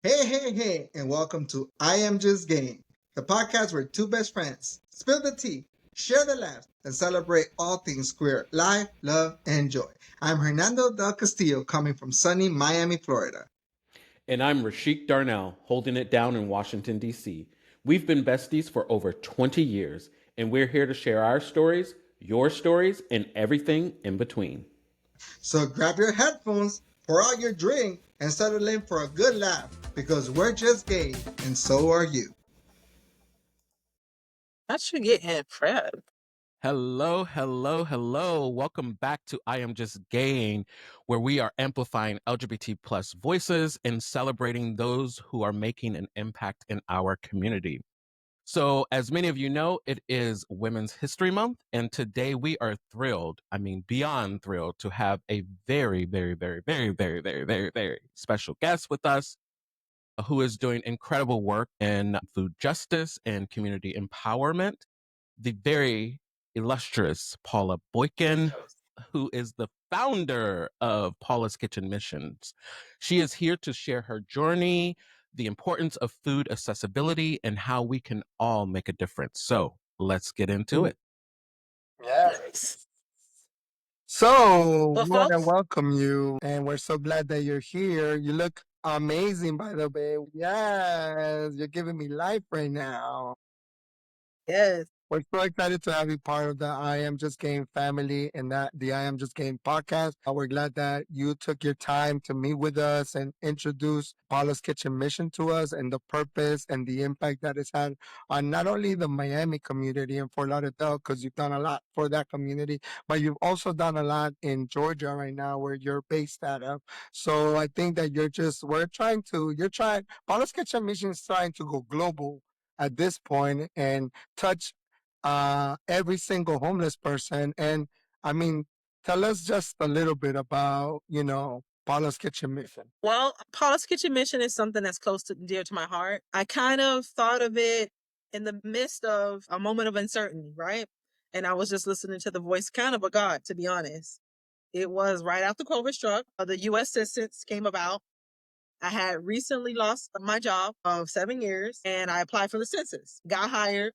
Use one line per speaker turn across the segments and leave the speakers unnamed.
Hey, and welcome to I Am Just Game, the podcast where two best friends spill the tea, share the laughs, and celebrate all things queer life, love, and joy. I'm Hernando Del Castillo, coming from sunny Miami, Florida.
And I'm Rashik Darnell, holding it down in Washington, D.C. We've been besties for over 20 years, and we're here to share our stories, your stories, and everything in between.
So grab your headphones, pour out your drink, and settle in for a good laugh because we're just gay, and so are you.
I should get in prep.
Hello. Welcome back to I Am Just Gaying, where we are amplifying LGBT plus voices and celebrating those who are making an impact in our community. So, as many of you know, it is Women's History Month, and today we are thrilled, beyond thrilled, to have a very special guest with us who is doing incredible work in food justice and community empowerment. The very illustrious Paula Boykin, who is the founder of Paula's Kitchen Missions. She is here to share her journey, the importance of food accessibility, and how we can all make a difference. So let's get into it.
Yes.
So
Well,
we want to
folks,
welcome you, and we're so glad that you're here. You look amazing, by the way. Yes, you're giving me life right now.
yes.
We're so excited to have you part of the I Am Just Game family and that the I Am Just Game podcast. We're glad that you took your time to meet with us and introduce Paula's Kitchen Mission to us and the purpose and the impact that it's had on not only the Miami community and Fort Lauderdale, because you've done a lot for that community, but you've also done a lot in Georgia right now where you're based out of. So I think that Paula's Kitchen Mission is trying to go global at this point and touch every single homeless person. And I mean, tell us just a little bit about, Paula's Kitchen Mission.
Well, Paula's Kitchen Mission is something that's close to dear to my heart. I kind of thought of it in the midst of a moment of uncertainty, right? And I was just listening to the voice kind of a God, to be honest. It was right after COVID struck. The U.S. Census came about. I had recently lost my job of 7 years and I applied for the census, got hired.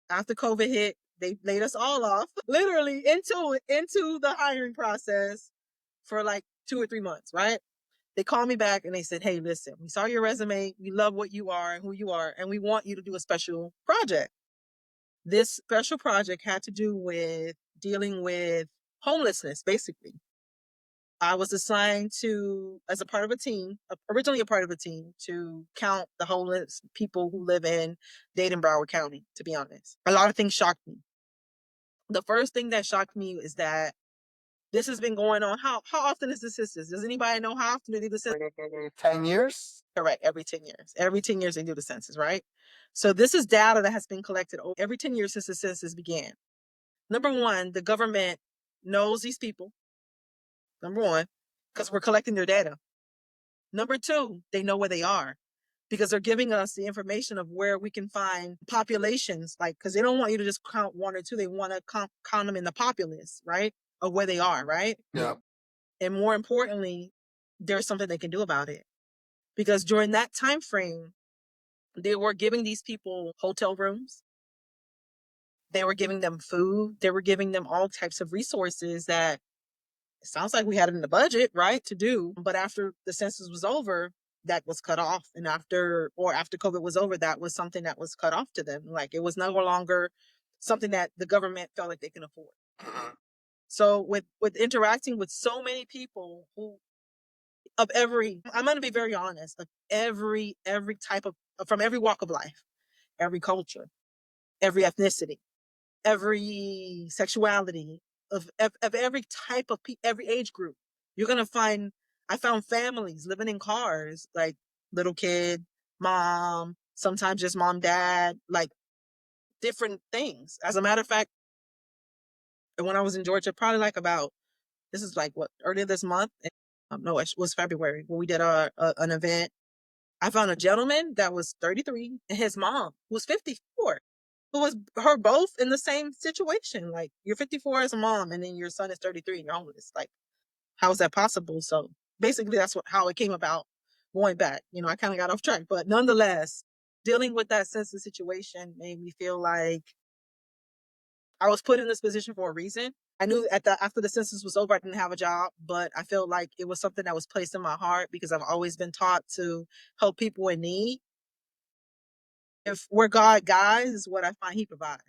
After COVID hit, they laid us all off, literally into the hiring process for like 2 or 3 months, right? They called me back and they said, "Hey, listen, we saw your resume. We love what you are and who you are, and we want you to do a special project." This special project had to do with dealing with homelessness, basically. I was assigned to, as a part of a team, originally a part of a team, to count the homeless people who live in Dade and Broward County, to be honest. A lot of things shocked me. The first thing that shocked me is that this has been going on. How often is the census? Does anybody know how often they do the census?
10 years?
Correct, every 10 years. Every 10 years they do the census, right? So this is data that has been collected every 10 years since the census began. Number one, the government knows these people. Number one, because we're collecting their data. Number two, they know where they are because they're giving us the information of where we can find populations, like, because they don't want you to just count one or two. They want to count them in the populace, right? Of where they are, right?
Yeah.
And more importantly, there's something they can do about it. Because during that time frame, they were giving these people hotel rooms. They were giving them food. They were giving them all types of resources that it sounds like we had it in the budget, right, to do. But after the census was over, that was cut off. And after COVID was over, that was something that was cut off to them. Like it was no longer something that the government felt like they can afford. So with interacting with so many people who of every, I'm going to be very honest, of every type of, from every walk of life, every culture, every ethnicity, every sexuality, of every type of every age group. You're going to find, I found families living in cars, like little kid, mom, sometimes just mom, dad, like different things. As a matter of fact, when I was in Georgia, probably like about, this is like what, earlier this month? No, it was February when we did an event. I found a gentleman that was 33 and his mom who was 54, who was her both in the same situation. Like you're 54 as a mom and then your son is 33 and you're homeless. Like, how is that possible? So basically that's how it came about going back, I kind of got off track, but nonetheless, dealing with that sensitive situation made me feel like I was put in this position for a reason. I knew after the census was over, I didn't have a job, but I felt like it was something that was placed in my heart because I've always been taught to help people in need. If where God guides is what I find He provides.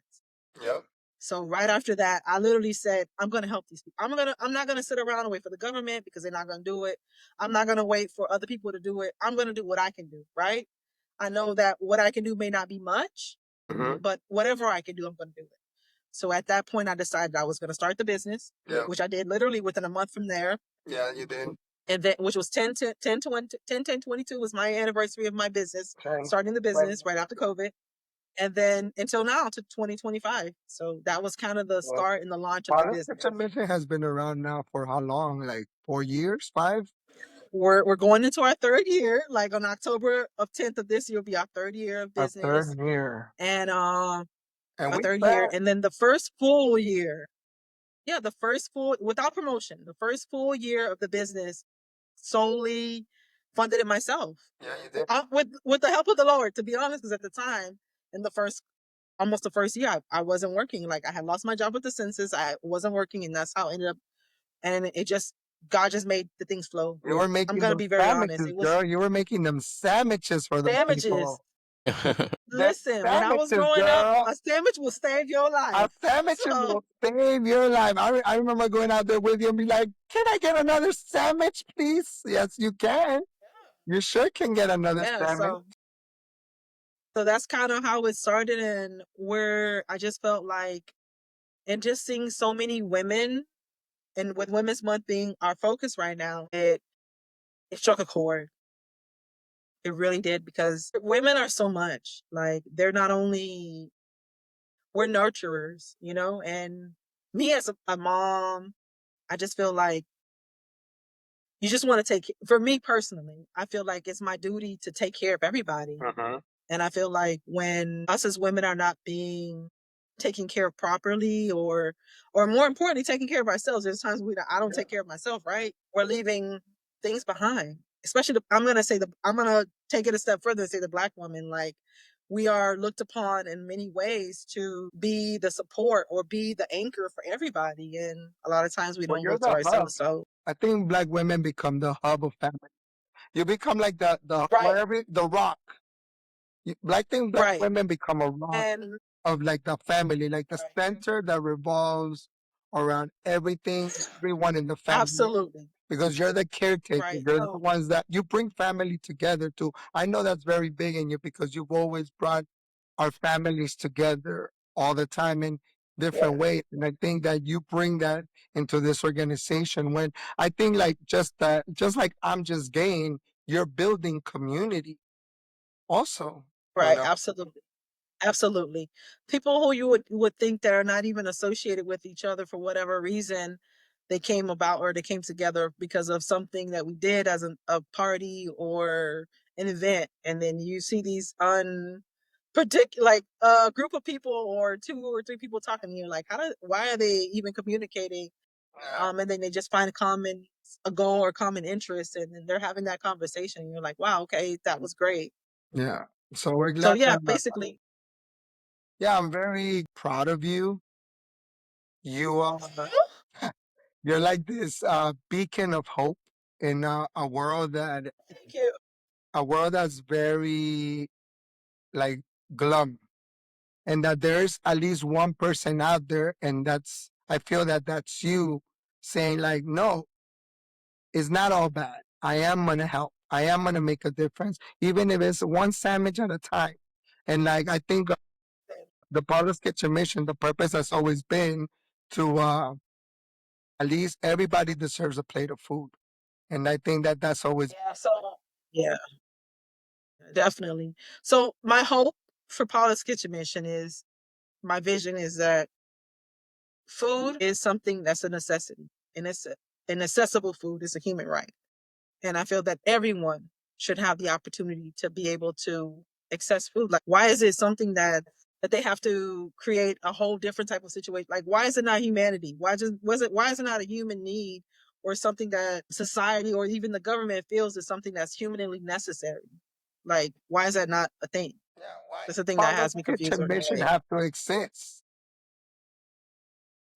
Yep.
So right after that, I literally said, I'm gonna help these people. I'm not gonna sit around and wait for the government because they're not gonna do it. I'm not gonna wait for other people to do it. I'm gonna do what I can do, right? I know that what I can do may not be much, but whatever I can do, I'm gonna do it. So at that point, I decided I was gonna start the business, which I did literally within a month from there.
Yeah, you did.
And then, which was 10/10/22 was my anniversary of my business, starting the business right after COVID. And then until now to 2025. So that was kind of the start and the launch of the business.
Mission has been around now for how long? Like 4 years, 5?
We're going into our third year. Like on October 10th of this year will be our third year of
Our
business.
third year.
And
And
our
we
third year.
spent,
And then the first full year. Yeah, the first full without promotion, the first full year of the business solely funded it myself.
yeah, you did.
With the help of the Lord, to be honest, because at the time, in the first almost the first year, I wasn't working. Like I had lost my job with the census. I wasn't working, and that's how it ended up. And it just God just made the things flow.
You were
I'm
making
gonna
them
be very honest.
sandwiches,
It was
girl. You were making them sandwiches for the
sandwiches.
people. Them
Listen, when I was
sandwiches,
growing up,
girl.
a sandwich will save your
A
life.
sandwich
So
will save your life. I remember going out there with you and be like, can I get another sandwich, please? Yes, you can. You sure can get another
yeah,
sandwich.
so that's kind of how it started, and where I just felt like, and just seeing so many women, and with Women's Month being our focus right now, it struck a chord. It really did, because women are so much. Like they're not only we're nurturers, and me as a mom, I just feel like you just want to for me personally, I feel like it's my duty to take care of everybody. And I feel like when us as women are not being taken care of properly, or more importantly, taking care of ourselves, there's times I don't take care of myself, right? We're leaving things behind. Especially I'm gonna take it a step further and say the Black woman, like we are looked upon in many ways to be the support or be the anchor for everybody. And a lot of times we
Well,
don't
you're
look to
the hub.
ourselves. So
I think Black women become the hub of family. You become like the
right,
the rock. Black
right.
women become a rock
And
of like the family, like the
right.
center that revolves around everything, everyone in the family.
Absolutely.
Because you're the caretaker,
Right.
you're the ones that you bring family together too. I know that's very big in you because you've always brought our families together all the time in different ways. And I think that you bring that into this organization when I think like just like I'm just gaying, you're building community also.
Right. Absolutely. Absolutely. People who you would think that are not even associated with each other for whatever reason, they came about or they came together because of something that we did as a party or an event. And then you see these like a group of people or 2 or 3 people talking to you, like why are they even communicating? And then they just find a goal or common interest, and then they're having that conversation. And you're like, wow, okay, that was great.
Yeah. So we're
So
glad
yeah,
that
basically,
yeah, I'm very proud of you. You are you're like this beacon of hope in
thank you.
a world that's very like glum, and that there's at least one person out there, and I feel that that's you saying like, no, it's not all bad. I am gonna help. I am gonna make a difference, even if it's one sandwich at a time. And like I think the Paula's Kitchen mission, the purpose has always been to at least everybody deserves a plate of food. And I think that that's always
Yeah. So yeah, definitely. So my hope for Paula's Kitchen Mission is my vision is that food is something that's a necessity, and it's an accessible food is a human right. And I feel that everyone should have the opportunity to be able to access food. Like, why is it something that they have to create a whole different type of situation? Like, why is it not humanity? Why is it not a human need or something that society or even the government feels is something that's humanly necessary. Like, why is that not a thing?
Yeah, why
That's the thing that
Paula's
has me confused
kitchen
or
mission
confused.
have to exist?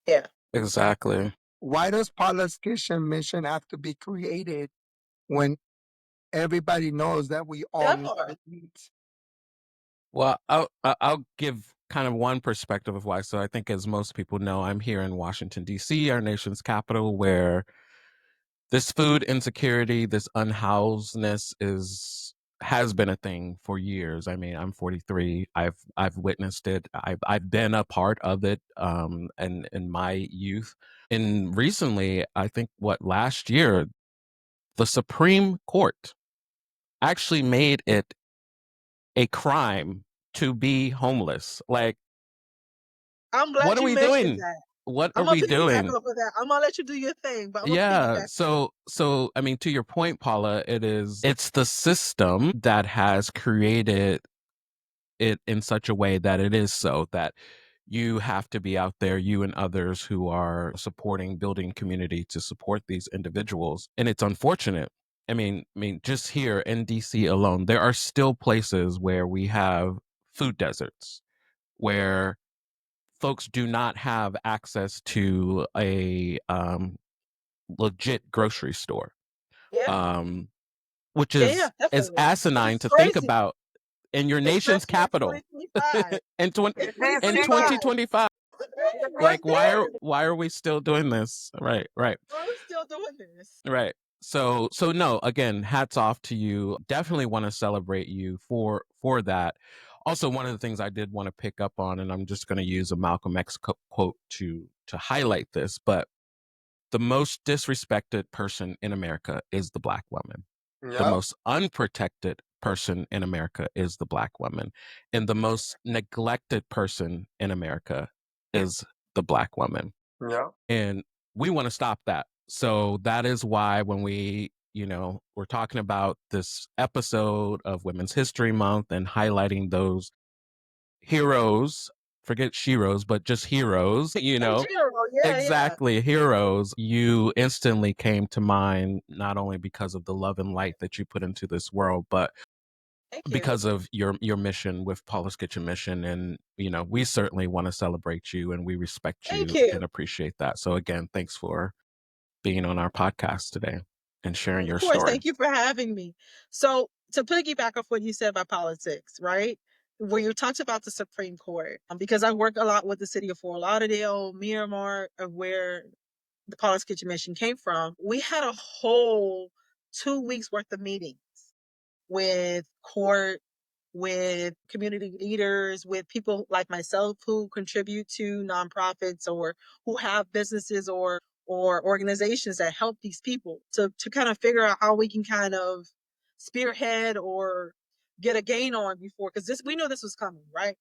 Yeah.
Exactly.
Why does Paula's kitchen mission have to be created when everybody knows that we all
That
need
part.
to eat?
Well, I'll give kind of one perspective of why. So I think, as most people know, I'm here in Washington D.C., our nation's capital, where this food insecurity, this unhousedness has been a thing for years. I mean, I'm 43. I've witnessed it. I've been a part of it and in my youth. And recently, I think last year, the Supreme Court actually made it a crime to be homeless. Like,
I'm
what
glad
are
you
we
mentioned
doing?
that.
What are
I'm gonna
we
piggyback
doing?
off of that. I'm gonna let you do your thing, but I'm gonna
Yeah.
piggyback.
So I mean, to your point, Paula, it's the system that has created it in such a way that it is so that you have to be out there, you and others who are supporting, building community to support these individuals. And it's unfortunate. I mean, just here in DC alone, there are still places where we have food deserts, where folks do not have access to a legit grocery store,
Yeah.
um, which
Yeah,
is
definitely. Which
asinine
is
to think
crazy,
about in your nation's
especially in
capital
2025.
in
In
in
2025.
2025.
We're
Like,
there.
why are we still doing this? Right.
We're still doing this.
Right. So no, again, hats off to you. Definitely want to celebrate you for that. Also, one of the things I did want to pick up on, and I'm just going to use a Malcolm X quote to highlight this, but the most disrespected person in America is the Black woman. The
Yep,
most unprotected person in America is the Black woman. And the most neglected person in America is the Black woman.
yep.
And we want to stop that. So that is why when we're talking about this episode of Women's History Month and highlighting those heroes, forget sheroes, but just heroes,
Hey, Giro, yeah.
exactly, heroes, you instantly came to mind, not only because of the love and light that you put into this world, but
Thank you.
because of your mission with Paula's Kitchen Mission. And we certainly want to celebrate you, and we respect
Thank
you
you.
and appreciate that. So again, thanks for being on our podcast today and sharing
Of
your
course,
story.
thank you for having me. So, to piggyback off what you said about politics, right? Where you talked about the Supreme Court, because I work a lot with the city of Fort Lauderdale, Miramar, of where the Paula's Kitchen Mission came from. We had a whole 2 weeks worth of meetings with court, with community leaders, with people like myself who contribute to nonprofits or who have businesses or organizations that help these people to kind of figure out how we can kind of spearhead or get a gain on before, because this we know this was coming, right?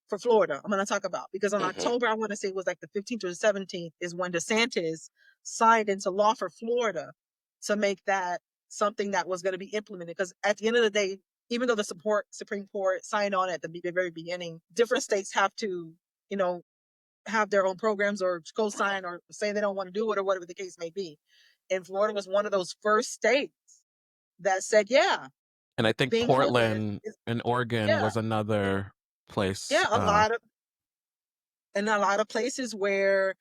For Florida, I'm going to talk about, because on October, I want to say it was like the 15th or the 17th, is when DeSantis signed into law for Florida to make that something that was going to be implemented. Because at the end of the day, even though the Supreme Court signed on at the very beginning, different states have to, you know, have their own programs or co-sign or say they don't want to do it or whatever the case may be. And Florida was one of those first states that said, yeah,
And I think
being homeless
Portland
is,
and Oregon
yeah,
was another place.
yeah, a lot of places where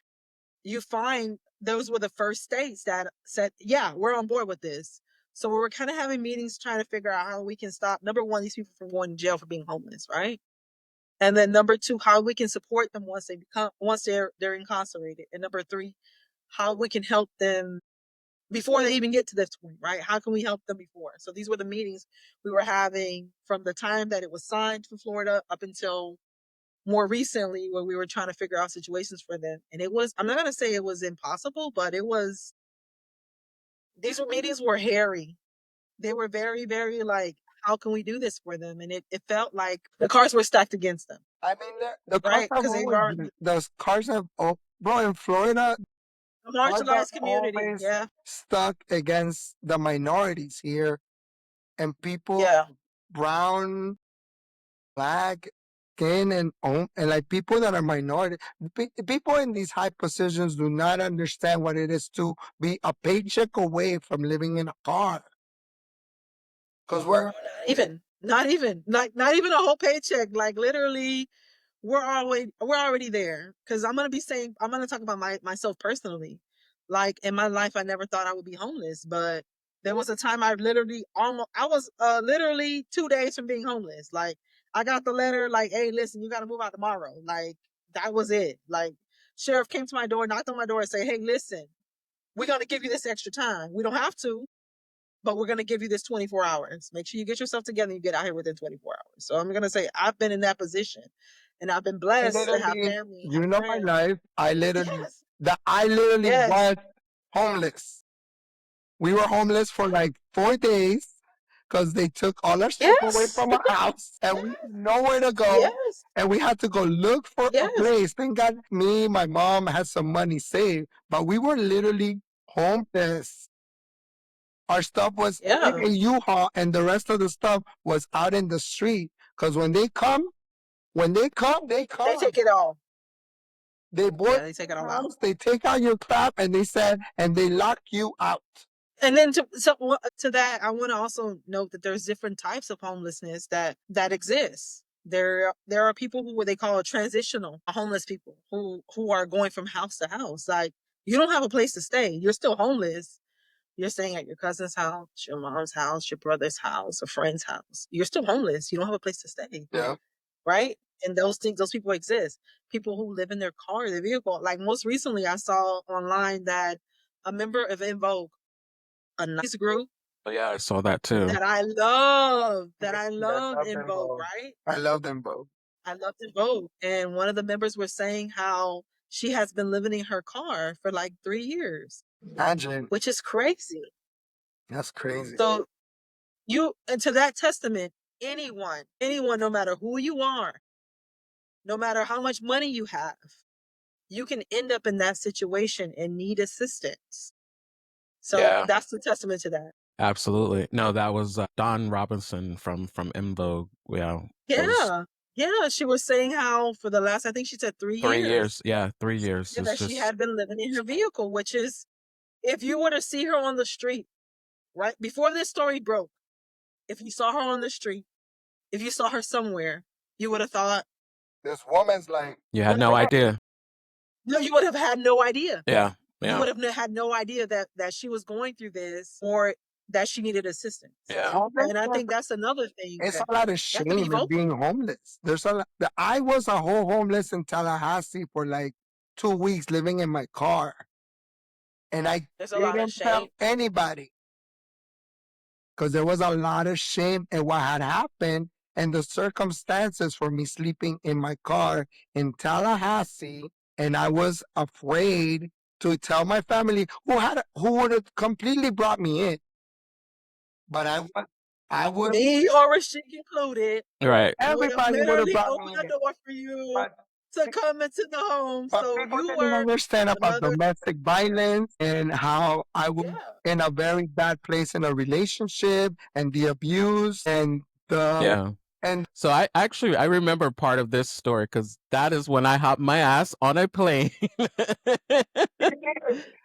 you find those were the first states that said, yeah, we're on board with this. So we were kind of having meetings trying to figure out how we can stop, number one, these people from going to jail for being homeless, right? And then number two, how we can support them once they're incarcerated. And number three, how we can help them before they even get to this point, right? How can we help them before? So these were the meetings we were having from the time that it was signed for Florida up until more recently, where we were trying to figure out situations for them. And it was, I'm not going to say it was impossible, but these meetings were hairy. They were very, very like, how can we do this for them? And it felt like the cards were stacked against them,
I mean, the cars
right?
have
Because they
always
are
been, the cars have, bro, in Florida,
a
cars are
marginalized community.
always
Yeah.
stuck against the minorities here, and people,
Yeah.
brown, black, skin and like people that are minority, people in these high positions do not understand what it is to be a paycheck away from living in a car. Because
not even a whole paycheck. Like literally, we're already there. Because I'm gonna talk about myself personally. Like in my life, I never thought I would be homeless, but there was a time I was literally 2 days from being homeless. Like I got the letter, like, hey, listen, you got to move out tomorrow. Like that was it. Like sheriff came to my door, knocked on my door, and say, hey, listen, we're gonna give you this extra time. We don't have to, but we're going to give you this 24 hours. Make sure you get yourself together and you get out here within 24 hours. So I'm going to say I've been in that position and I've been blessed to have
literally,
family, have
you know my
friends.
life.
Yes.
I literally
Yes.
was homeless. We were homeless for like 4 days because they took all our stuff away
Yes.
from our house and we had nowhere to go.
Yes.
And we had to go look for a
Yes.
place. Thank God me, my mom had some money saved, but we were literally homeless. Our stuff was in
Yeah.
a U-Haul and the rest of the stuff was out in the street. Because they come, they
They
come.
take it all.
They board
Yeah, they take it
your
all out.
house, they take out your crap, and they lock you out.
And then to that, I want to also note that there's different types of homelessness that exists. There are people who what they call transitional homeless people who are going from house to house. Like you don't have a place to stay. You're still homeless. You're staying at your cousin's house, your mom's house, your brother's house, a friend's house. You're still homeless. You don't have a place to stay.
Yeah.
Right? And those people exist. People who live in their car, their vehicle. Like most recently I saw online that a member of Invoke, a nice group.
Oh, yeah, I saw that too.
That I love. That I
love
love
them
Invoke,
both.
right?
I love them both.
I love Invoke. And one of the members was saying how she has been living in her car for like 3 years.
Imagine.
Which is crazy.
That's crazy.
So and to that testament, anyone, no matter who you are, no matter how much money you have, you can end up in that situation and need assistance. So
Yeah.
that's the testament to that.
Absolutely. No, that was Don Robinson from In Vogue. Yeah.
Yeah. She was saying how for the last, I think she said 3 years.
3 years. Yeah, 3 years.
That she had been living in her vehicle, which is, if you were to see her on the street, right before this story broke, if you saw her on the street, if you saw her somewhere, you would have thought,
this woman's like,
you had no idea.
No, you would have had no idea.
Yeah.
You would have had no idea that she was going through this or that she needed assistance.
Yeah.
And I think that's another thing.
it's a lot of shame in being homeless. There's a lot. I was a whole homeless in Tallahassee for like 2 weeks living in my car. And I didn't tell anybody. Because there was a lot of shame in what had happened and the circumstances for me sleeping in my car in Tallahassee. And I was afraid to tell my family who would have completely brought me in. But I would,
me or Rashik included,
right?
Everybody would have opened the door for you to come into the home.
But
So
people
you
didn't
were
understand about domestic violence and how I was in a very bad place in a relationship and the abuse and the and
so I remember part of this story because that is when I hopped my ass on a plane.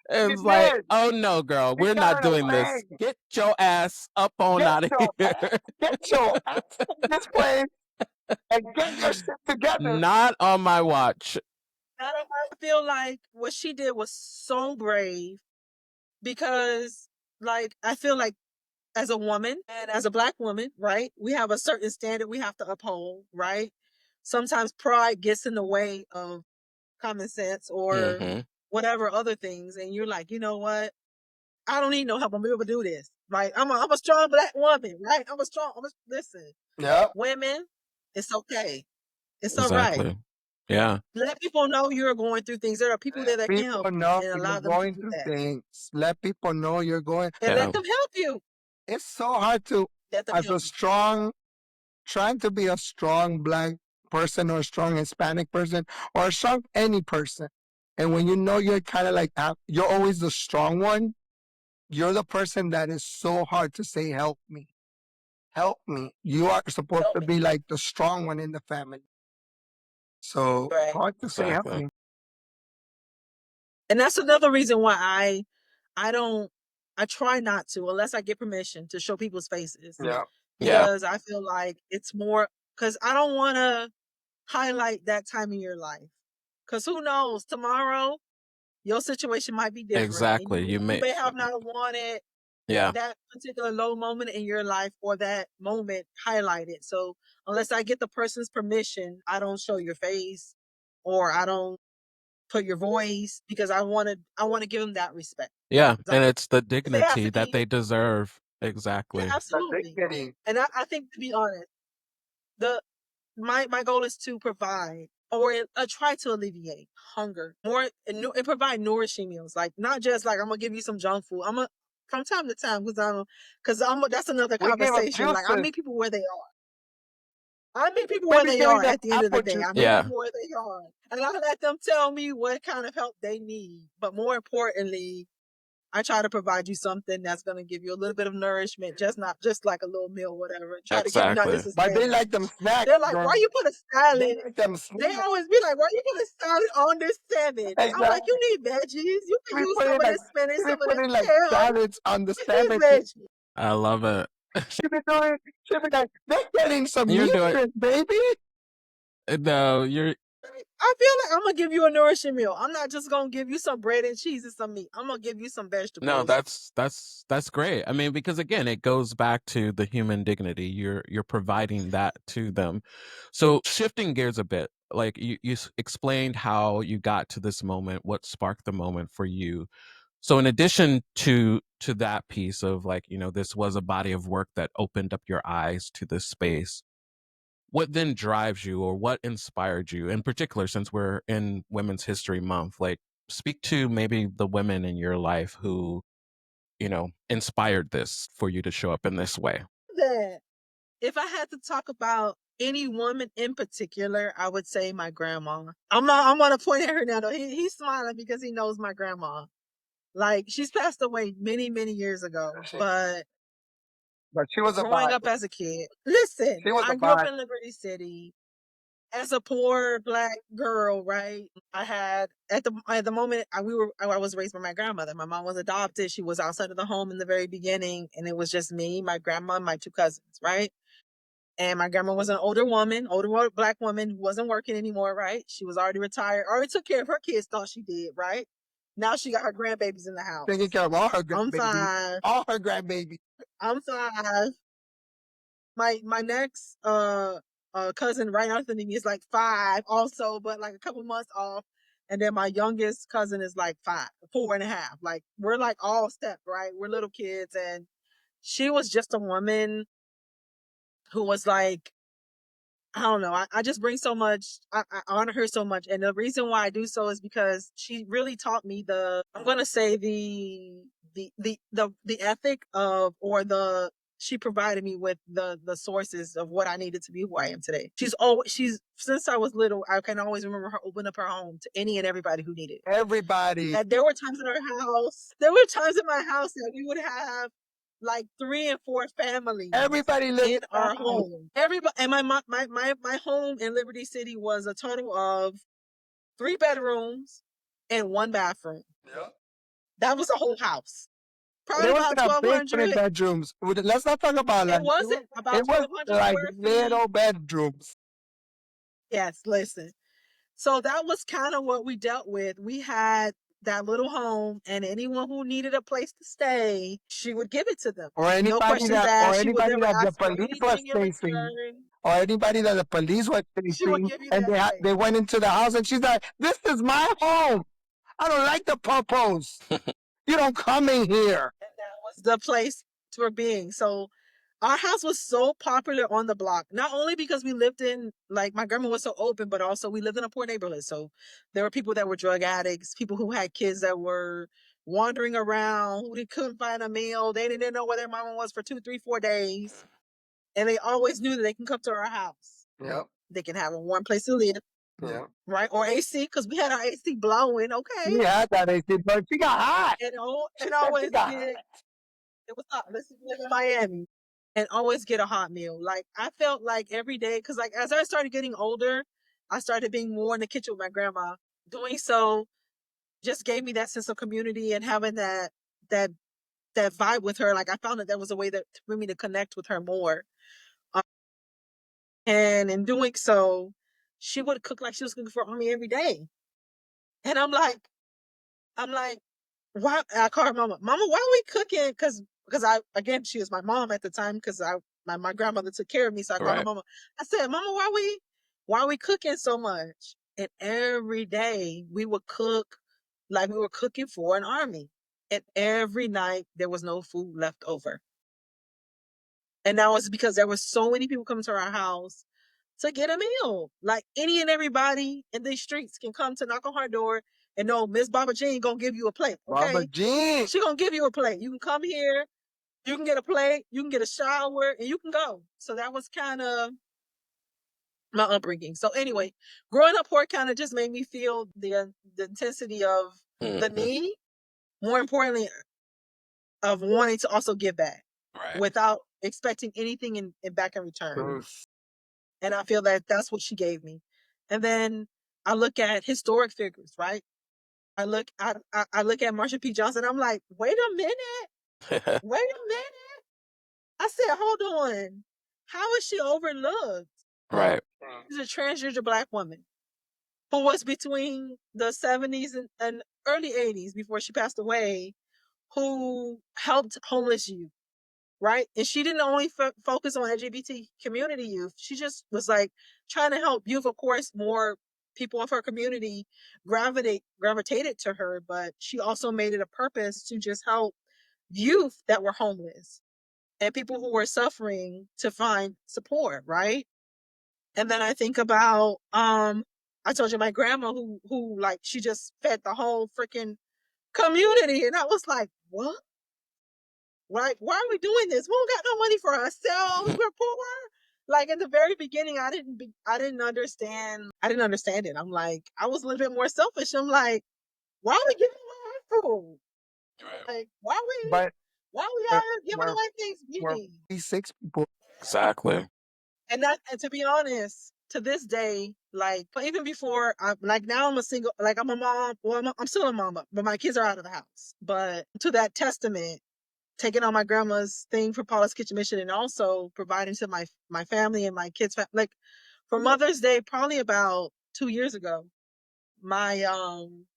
It's like, oh no, girl, we're not doing this. Get your ass up on out of here.
Get your ass in this place and get your shit together.
Not on my watch.
I feel like what she did was so brave because, like, I feel like as a woman and as a Black woman, right, we have a certain standard we have to uphold, right? Sometimes pride gets in the way of common sense or whatever other things. And you're like, you know what? I don't need no help. I'm able to do this, right? I'm a strong Black woman, right? Listen.
Yeah.
Women, it's okay. It's
Exactly.
all right.
Yeah.
Let people know you're going through things. There are people there that can help you and allow them to do that.
Things. Let people know you're going.
And let them help you.
It's so hard to, trying to be a strong Black person or a strong Hispanic person or a strong any person. And when you know you're kind of like, you're always the strong one, you're the person that is so hard to say, help me. Help me. You are supposed to be like the strong one in the family. So
Right.
hard to stay
Exactly.
healthy.
And that's another reason why I don't I try not to unless I get permission to show people's faces.
Yeah.
Yeah.
Because I feel like it's more because I don't want to highlight that time in your life. Because who knows, tomorrow your situation might be different.
Exactly.
And
You may,
may have not wanted
yeah.
that particular low moment in your life or that moment highlighted. So unless I get the person's permission, I don't show your face or I don't put your voice because I want to give them that respect.
Yeah. And
I-
it's the
It has
dignity
to
that
be
they deserve.
yeah,
Exactly.
absolutely. And I think to be honest, the my goal is to provide or try to alleviate hunger more and provide nourishing meals. Like not just like I'm gonna give you some junk food. I'm gonna from time to time because I'm that's another
We give them
conversation. Like I
juices.
meet people where they are. I meet people
We
where
be
they
giving
are
them
at the end of the
apple
day.
juice.
I meet
Yeah.
people where they are. And I let them tell me what kind of help they need. But more importantly, I try to provide you something that's going to give you a little bit of nourishment, just not just like a little meal, whatever. Try to give you not
Exactly.
just a
But they
sandwich.
like them snacks.
They're like, why you put a salad?
They like them
They
snacks.
always be like, why you put a salad on this sandwich? I'm like,
Exactly.
you need veggies. You can
We
use
put
some
in
of
like
this spinach,
we
some of
put
this
in like
kale.
salads on the
You need
sandwich.
veggies.
I love it.
She be doing. She be like, they're getting some
You're doing-
nutrients, baby.
No, you're
I feel like I'm gonna give you a nourishing meal. I'm not just gonna give you some bread and cheese and some meat. I'm gonna give you some vegetables.
no, that's great. I mean, because again, it goes back to the human dignity. You're providing that to them. So shifting gears a bit, like you explained how you got to this moment, what sparked the moment for you. So in addition to that piece of like, this was a body of work that opened up your eyes to this space. What then drives you or what inspired you in particular, since we're in Women's History Month, like speak to maybe the women in your life who, inspired this for you to show up in this way.
That if I had to talk about any woman in particular, I would say my grandma. I'm gonna point at her now though. He's smiling because he knows my grandma. Like she's passed away many, many years ago. But
she was a
growing
vibe.
up as a kid, listen,
She was
I
a
grew up
vibe.
in Liberty City as a poor black girl, right? I had at the moment I was raised by my grandmother. My mom was adopted. She was outside of the home in the very beginning, and it was just me, my grandma, and my two cousins, right? And my grandma was an older black woman who wasn't working anymore, right? She was already retired, already took care of her kids, thought she did, right? Now she got her grandbabies in the house.
Taking care of all her
I'm
grandbabies.
5.
All her grandbabies.
I'm 5. My next cousin right after me is like 5 also, but like a couple months off. And then my youngest cousin is like 5, 4.5. Like we're like all stepped, right? We're little kids, and she was just a woman who was like, I don't know. I just bring so much. I honor her so much, and the reason why I do so is because she really taught me I'm gonna say the ethic of or the she provided me with the sources of what I needed to be who I am today. She's since I was little, I can always remember her open up her home to any and everybody who needed it.
Everybody.
And there were times in our house. There were times in my house that we would have like 3 and 4 families.
Everybody lived
in our home. Everybody and my home in Liberty City was a total of 3 bedrooms and 1 bathroom.
Yeah.
That was a whole house. Probably
There
about
wasn't a big
1,200.
bedrooms. Let's not talk about like
It wasn't about
it was
1,200
like
square feet.
little bedrooms.
Yes, listen. So that was kind of what we dealt with. We had that little home, and anyone who needed a place to stay, she would give it to them.
Or
No
anybody
questions
that
asked. She would
anybody
never
that the
ask for
police was
anything in
chasing.
return.
Or anybody that the police was
She would
chasing
give you
and
that
they went into the house and she's like, this is my home. I don't like the purpose. You don't come in here.
And that was the place for being. So our house was so popular on the block, not only because we lived in, like, my grandma was so open, but also we lived in a poor neighborhood. So there were people that were drug addicts, people who had kids that were wandering around, who they couldn't find a meal. They didn't know where their mama was for 2, 3, 4 days. And they always knew that they can come to our house.
Yep.
They can have a warm place to live.
Yeah.
Right? Or AC, because we had our AC blowing, okay?
She had that AC, but she got hot.
And always get it was hot. Let's live in Miami and always get a hot meal. Like I felt like every day, because like as I started getting older, I started being more in the kitchen with my grandma. Doing so just gave me that sense of community and having that that vibe with her. Like I found that was a way that for me to connect with her more. Um, and in doing so, she would cook like she was cooking for me every day. And I'm like, why? I call her mama. Mama, why are we cooking? Because I again she was my mom at the time because my grandmother took care of me, so I called her
Right.
mama. I said, Mama, why are we cooking so much? And every day we would cook like we were cooking for an army. And every night there was no food left over. And that was because there was so many people coming to our house to get a meal. Like any and everybody in these streets can come to knock on her door and know Miss Baba Jean gonna give you a plate.
Baba
Okay.
Jean.
She gonna give you a plate. You can come here, you can get a plate, you can get a shower, and you can go. So that was kind of my upbringing. So anyway, growing up poor kind of just made me feel the intensity of the
Mhm.
need, more importantly, of wanting to also give back
Right.
without expecting anything in back in return. And I feel that that's what she gave me. And then I look at historic figures, right? I look at Marsha P. Johnson. I'm like, wait a minute, wait a minute. I said, hold on. How is she overlooked?
Right.
She's a transgender Black woman who was between the 70s and early 80s before she passed away, who helped homeless youth, right? And she didn't only focus on LGBT community youth. She just was like trying to help youth. Of course, more people of her community gravitated to her, but she also made it a purpose to just help youth that were homeless and people who were suffering to find support, right? And then I think about I told you my grandma who like she just fed the whole freaking community, and I was like, what? Why are we doing this? We don't got no money for ourselves. We're poor. Like in the very beginning, I didn't understand. I didn't understand it. I'm like, I was a little bit more selfish. I'm like, why are we giving away our food?
Right.
Like,
But
why are we
uh,
out here giving
we're
away things we
we're
need?
6 people.
Exactly.
And to be honest, to this day, like even before, I like now I'm a single, like I'm a mom. Well, I'm still a mom, but my kids are out of the house. But to that testament, taking on my grandma's thing for Paula's Kitchen Mission, and also providing to my family and my kids, like for Mother's Day, probably about 2 years ago, my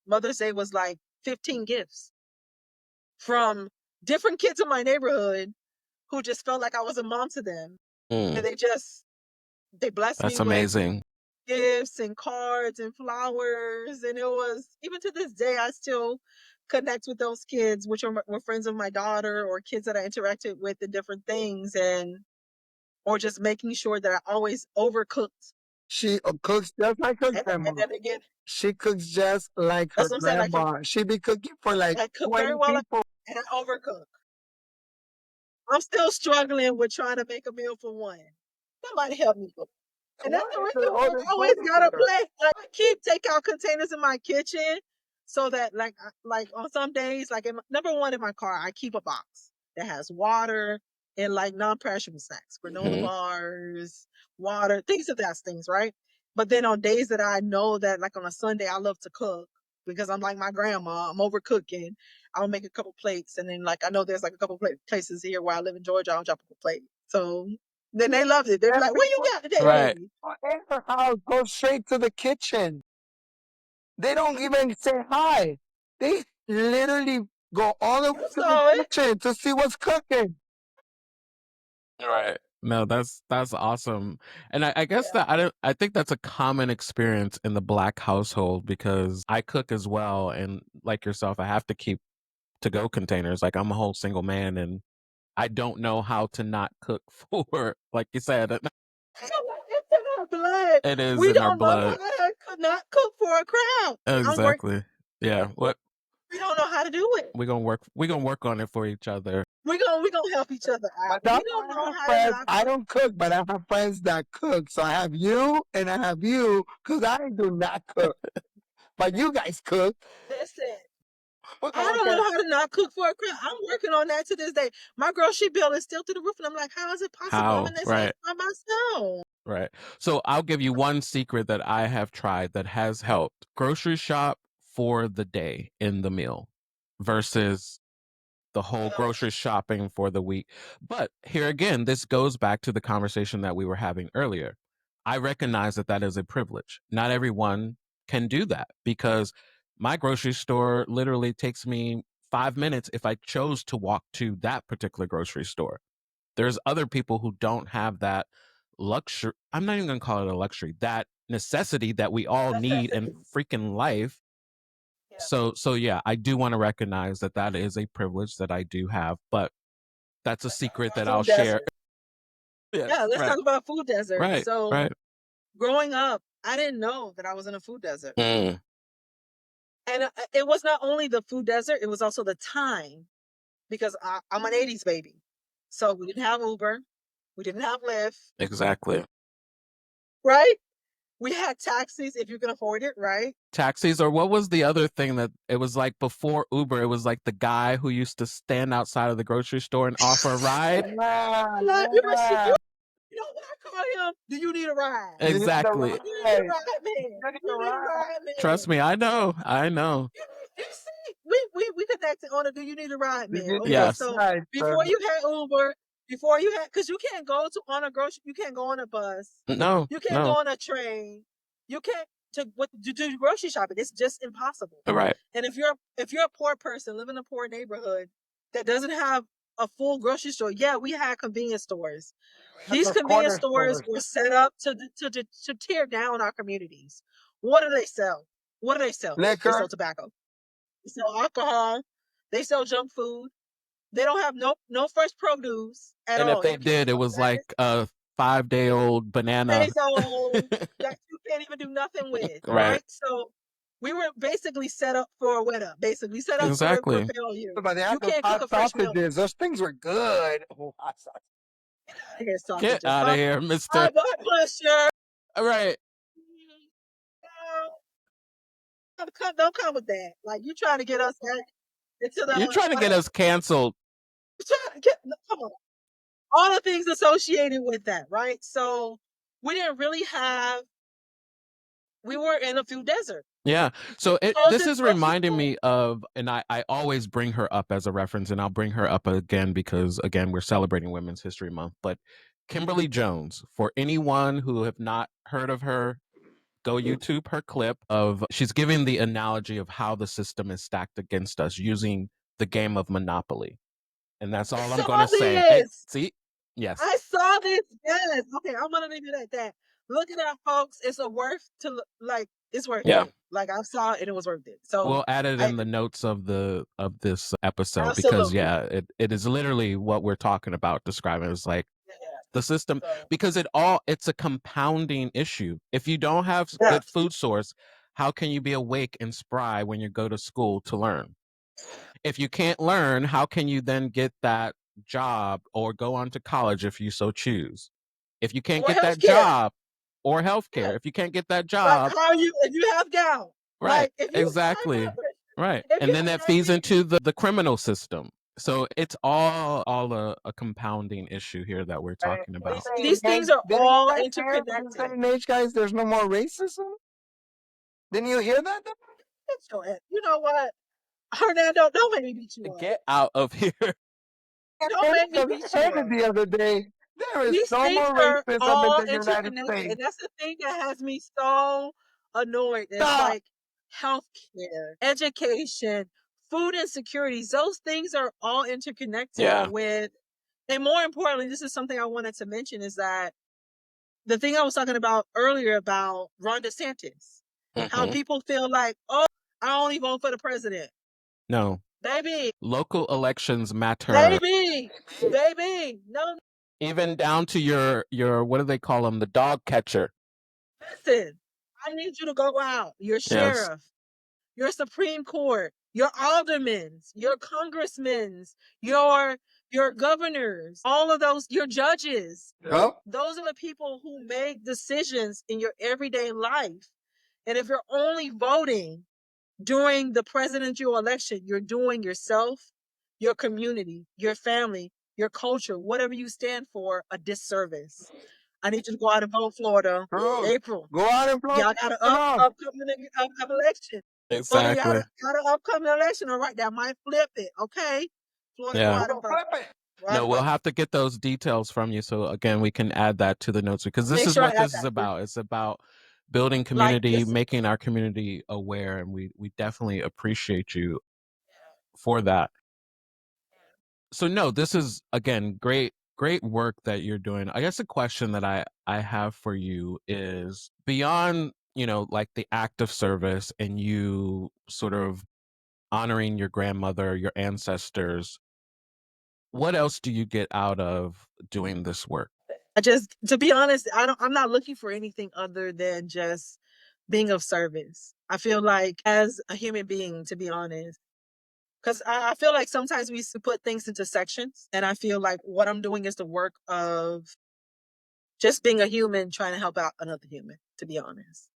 Mother's Day was like 15 gifts from different kids in my neighborhood who just felt like I was a mom to them, and
Mm.
they blessed me
That's
with
amazing.
gifts and cards and flowers. And it was, even to this day, I still connect with those kids, which were friends of my daughter or kids that I interacted with in different things, and or just making sure that I always overcooked.
She cooks just like her
And
grandma.
then again,
She cooks just like her
that's what I'm saying. Like
grandma. She be cooking for like
I cook
20
very well
people.
and I overcook. I'm still struggling with trying to make a meal for one. Somebody help me. And that's
Why
the
is
reason
it
why
order
I always
food
got a
here?
plate. Like I keep takeout containers in my kitchen so that like on some days, like number one in my car, I keep a box that has water and like non-perishable snacks, granola
Mhm.
bars, water, things of that things, right? But then on days that I know that like on a Sunday I love to cook because I'm like my grandma, I'm over cooking. I'll make a couple plates, and then like I know there's like a couple places here where I live in Georgia, I'll drop a plate. So then they loved it. They'd be
And
like, "What you
people
got today,
Right.
baby?"
in her house go straight to the kitchen. They don't even say hi. They literally go all the way
You
to the
saw it.
kitchen to see what's cooking.
Right. No, that's awesome. And I guess
Yeah.
I think that's a common experience in the Black household because I cook as well, and like yourself, I have to keep to go containers. Like I'm a whole single man, and I don't know how to not cook for, like you said,
It's in our blood.
it is
We
in our
don't know how
blood.
to could not cook for a crowd. I'm work.
Exactly. Yeah. What
We don't know how to do it.
we gonna work on it for each other.
We gonna help each other out.
But
We
that's
don't
why I
know
have
how to
friends.
not
I
cook.
don't cook, but I have friends that cook. So I have you and I have you because I do not cook. But you guys cook.
Listen,
We're
I
gonna work
don't
at
know how to not cook for a crowd. I'm working on that to this day. My grocery bill is still through the roof, and I'm like, how is it possible? I'm
How?
in this house
Right.
by myself.
Right. So I'll give you one secret that I have tried that has helped. Grocery shop for the day in the meal versus the whole grocery shopping for the week. But here again, this goes back to the conversation that we were having earlier. I recognize that that is a privilege. Not everyone can do that because my grocery store literally takes me 5 minutes if I chose to walk to that particular grocery store. There's other people who don't have that luxury. I'm not even going to call it a luxury, that necessity that we all need in freaking life.
Yeah.
So yeah, I do want to recognize that that is a privilege that I do have, but that's a secret that I'll
Food
share.
desert.
Yes,
Yeah, let's
right,
talk about food desert.
right,
So
right.
growing up, I didn't know that I was in a food desert.
Mm,
And it was not only the food desert, it was also the time because I'm an 80s baby. So we didn't have Uber, we didn't have Lyft,
exactly.
right? We had taxis if you can afford it, right?
Taxis, or what was the other thing that it was like before Uber? It was like the guy who used to stand outside of the grocery store and offer a ride.
Yeah,
Like, people should,
yeah.
you know what I call him? Do you need a ride?
You need the
Exactly.
You need a
ride.
ride, man.
You need the
You need a
ride.
ride, man.
Trust me, I know. I know.
You see, we connected on a do you need a ride,
You
man.
need the
Okay,
Yes.
so
ride, sir.
before you had Uber, before you had, because you can't go to on a grocery, you can't go on a bus,
No,
you can't
no.
go on a train, you can't to do grocery shopping. It's just impossible.
Right.
And if you're a poor person living in a poor neighborhood that doesn't have a full grocery store, yeah, we had convenience stores.
That's
These
a
convenience
corner
stores
store.
were set up to tear down our communities. What do they sell? What do they sell? They
Liquor.
sell tobacco. They sell alcohol. They sell junk food. They don't have no fresh produce at
And
all.
if they
You can't
did, it
cook
was like
lettuce.
a 5-day-old banana.
Days old that you can't even do nothing with,
Right.
right? So we were basically set up for what up? Basically set up for
Exactly.
failure.
But they
You
had those
can't cook
hot
a fresh meal.
sausages. Those things were good. Oh, hot sausages.
I hear
Get
sausages.
out of here, mister.
High blood pressure.
All right.
Don't come with that. Like you trying to get us back into the
You're trying to get
whatever.
us canceled.
Come on. All the things associated with that, right? So we didn't really have. We were in a food desert.
Yeah. So
Closest
this is
grocery
reminding
store.
me of, and I always bring her up as a reference, and I'll bring her up again because, again, we're celebrating Women's History Month. But Kimberly Jones, for anyone who have not heard of her, go YouTube her clip of, she's giving the analogy of how the system is stacked against us using the game of Monopoly. And that's all I'm going to say. Hey,
This.
see? Yes.
I saw this. Yes. Okay, I'm gonna leave it at that. Look at that, folks. It's a worth to like. It's worth
Yeah.
it. Like I saw it and it was worth it. So
We'll add it
I
in the notes of this episode because
absolutely.
yeah, it is literally what we're talking about describing. It's like
Yeah.
the system
So
because it's a compounding issue. If you don't have
yeah.
good food source, how can you be awake and spry when you go to school to learn? If you can't learn, how can you then get that job or go on to college if you so choose? If you can't
Or
get that
healthcare.
job or
Yeah.
healthcare, if you can't get that
Like
job,
how are you if you have gout?
right,
Like if you
exactly, right,
if
and
you
then
have
that feeds
diabetes,
into the criminal system. So it's all a compounding issue here that we're talking about.
these things are all
Didn't you
interconnected.
guys, guys, there's no more racism? Didn't you hear that?
You know what? Hernando, don't make me beat you up.
Get out of here.
Don't make me beat you
I heard
up.
it the other day. There is
These
no
things
more
are
racism in
all
the United
interconnected.
States.
And that's the thing that has me so annoyed. It's
Stop.
like healthcare, education, food insecurities. Those things are all interconnected
Yeah.
with, and more importantly, this is something I wanted to mention is that the thing I was talking about earlier about Ron DeSantis, how
Mhm.
people feel like, oh, I only vote for the president.
No,
Baby,
local elections matter,
baby, no,
even down to your what do they call them, the dog catcher.
listen, I need you to go out. Your
Yes.
sheriff, your Supreme Court, your aldermen, your congressmen, your governors, all of those, your judges.
Yep.
Those are the people who make decisions in your everyday life. And if you're only voting during the presidential election, you're doing yourself, your community, your family, your culture, whatever you stand for, a disservice. I need you to go out and vote Florida.
True.
April.
Go out and blow.
Y'all got an
Come on.
upcoming election. Florida, y'all
Exactly.
got an upcoming election. All right, that might flip it. Okay. Florida, go
Yeah.
out and vote.
Flip it.
Go out
No,
and
we'll
vote.
have to get those details from you. So again, we can add that to the notes because this
Make
is
sure I
what
add
this is
that.
about. It's about building
Like
community,
this.
making our community aware, and we definitely appreciate you for that. So no, this is again great work that you're doing. I guess a question that I have for you is beyond, like the act of service and you sort of honoring your grandmother, your ancestors, what else do you get out of doing this work?
To be honest, I'm not looking for anything other than just being of service. I feel like as a human being, to be honest, because I feel like sometimes we used to put things into sections, and I feel like what I'm doing is the work of just being a human trying to help out another human, to be honest.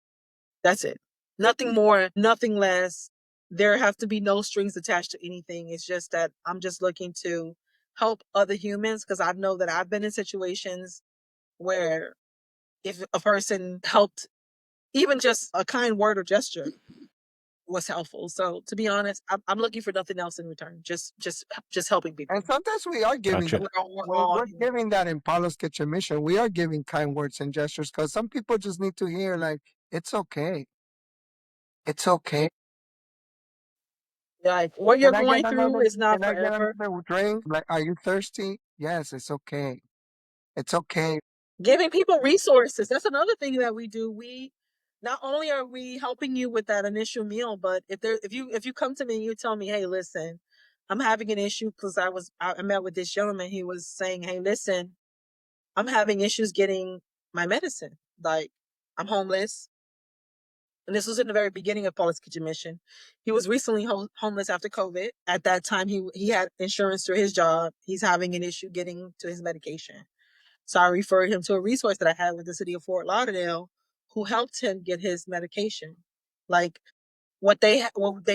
That's it. Nothing more, nothing less. There have to be no strings attached to anything. It's just that I'm just looking to help other humans because I know that I've been in situations where if a person helped, even just a kind word or gesture was helpful. So to be honest, I'm looking for nothing else in return. Just helping people.
And sometimes we are giving
Gotcha.
that.
We're all
We're giving that in Paula's Kitchen Mission. We are giving kind words and gestures because some people just need to hear, like, it's okay. It's okay.
like what you're
Can I get
going through
another?
is not
Can I get
forever.
another drink? Like, are you thirsty? Yes, it's okay. It's okay.
Giving people resources. That's another thing that we do. We not only are we helping you with that initial meal, but if you come to me and you tell me, hey, listen, I'm having an issue because I met with this gentleman. He was saying, hey, listen, I'm having issues getting my medicine. Like I'm homeless. And this was in the very beginning of Paula's Kitchen Mission. He was recently homeless after COVID. At that time, he had insurance through his job. He's having an issue getting to his medication. So I referred him to a resource that I had with the city of Fort Lauderdale, who helped him get his medication. Like what they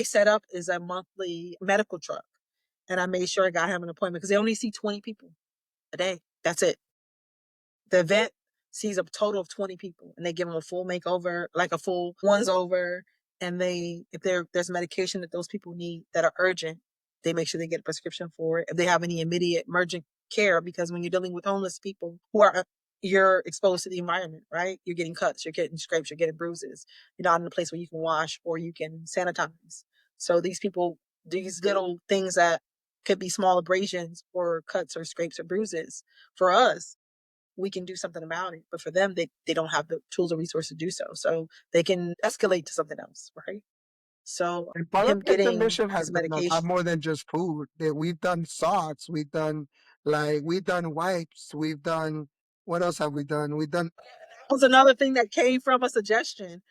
set up is a monthly medical truck, and I made sure I got him an appointment because they only see 20 people a day. That's it. The vet sees a total of 20 people and they give them a full makeover, like a full once over. And if there's medication that those people need that are urgent, they make sure they get a prescription for it. If they have any immediate emergent care, because when you're dealing with homeless people you're exposed to the environment, right? You're getting cuts, you're getting scrapes, you're getting bruises. You're not in a place where you can wash or you can sanitize. So these little things that could be small abrasions or cuts or scrapes or bruises for us, we can do something about it. But for them, they don't have the tools or resources to do so. So they can escalate to something else, right? So
And Paula's
him
Kitchen
getting
Mission has
his
done a lot
medication.
more than just food. We've done socks. We've done wipes. We've done, what else have we done? We've done
That was another thing that came from a suggestion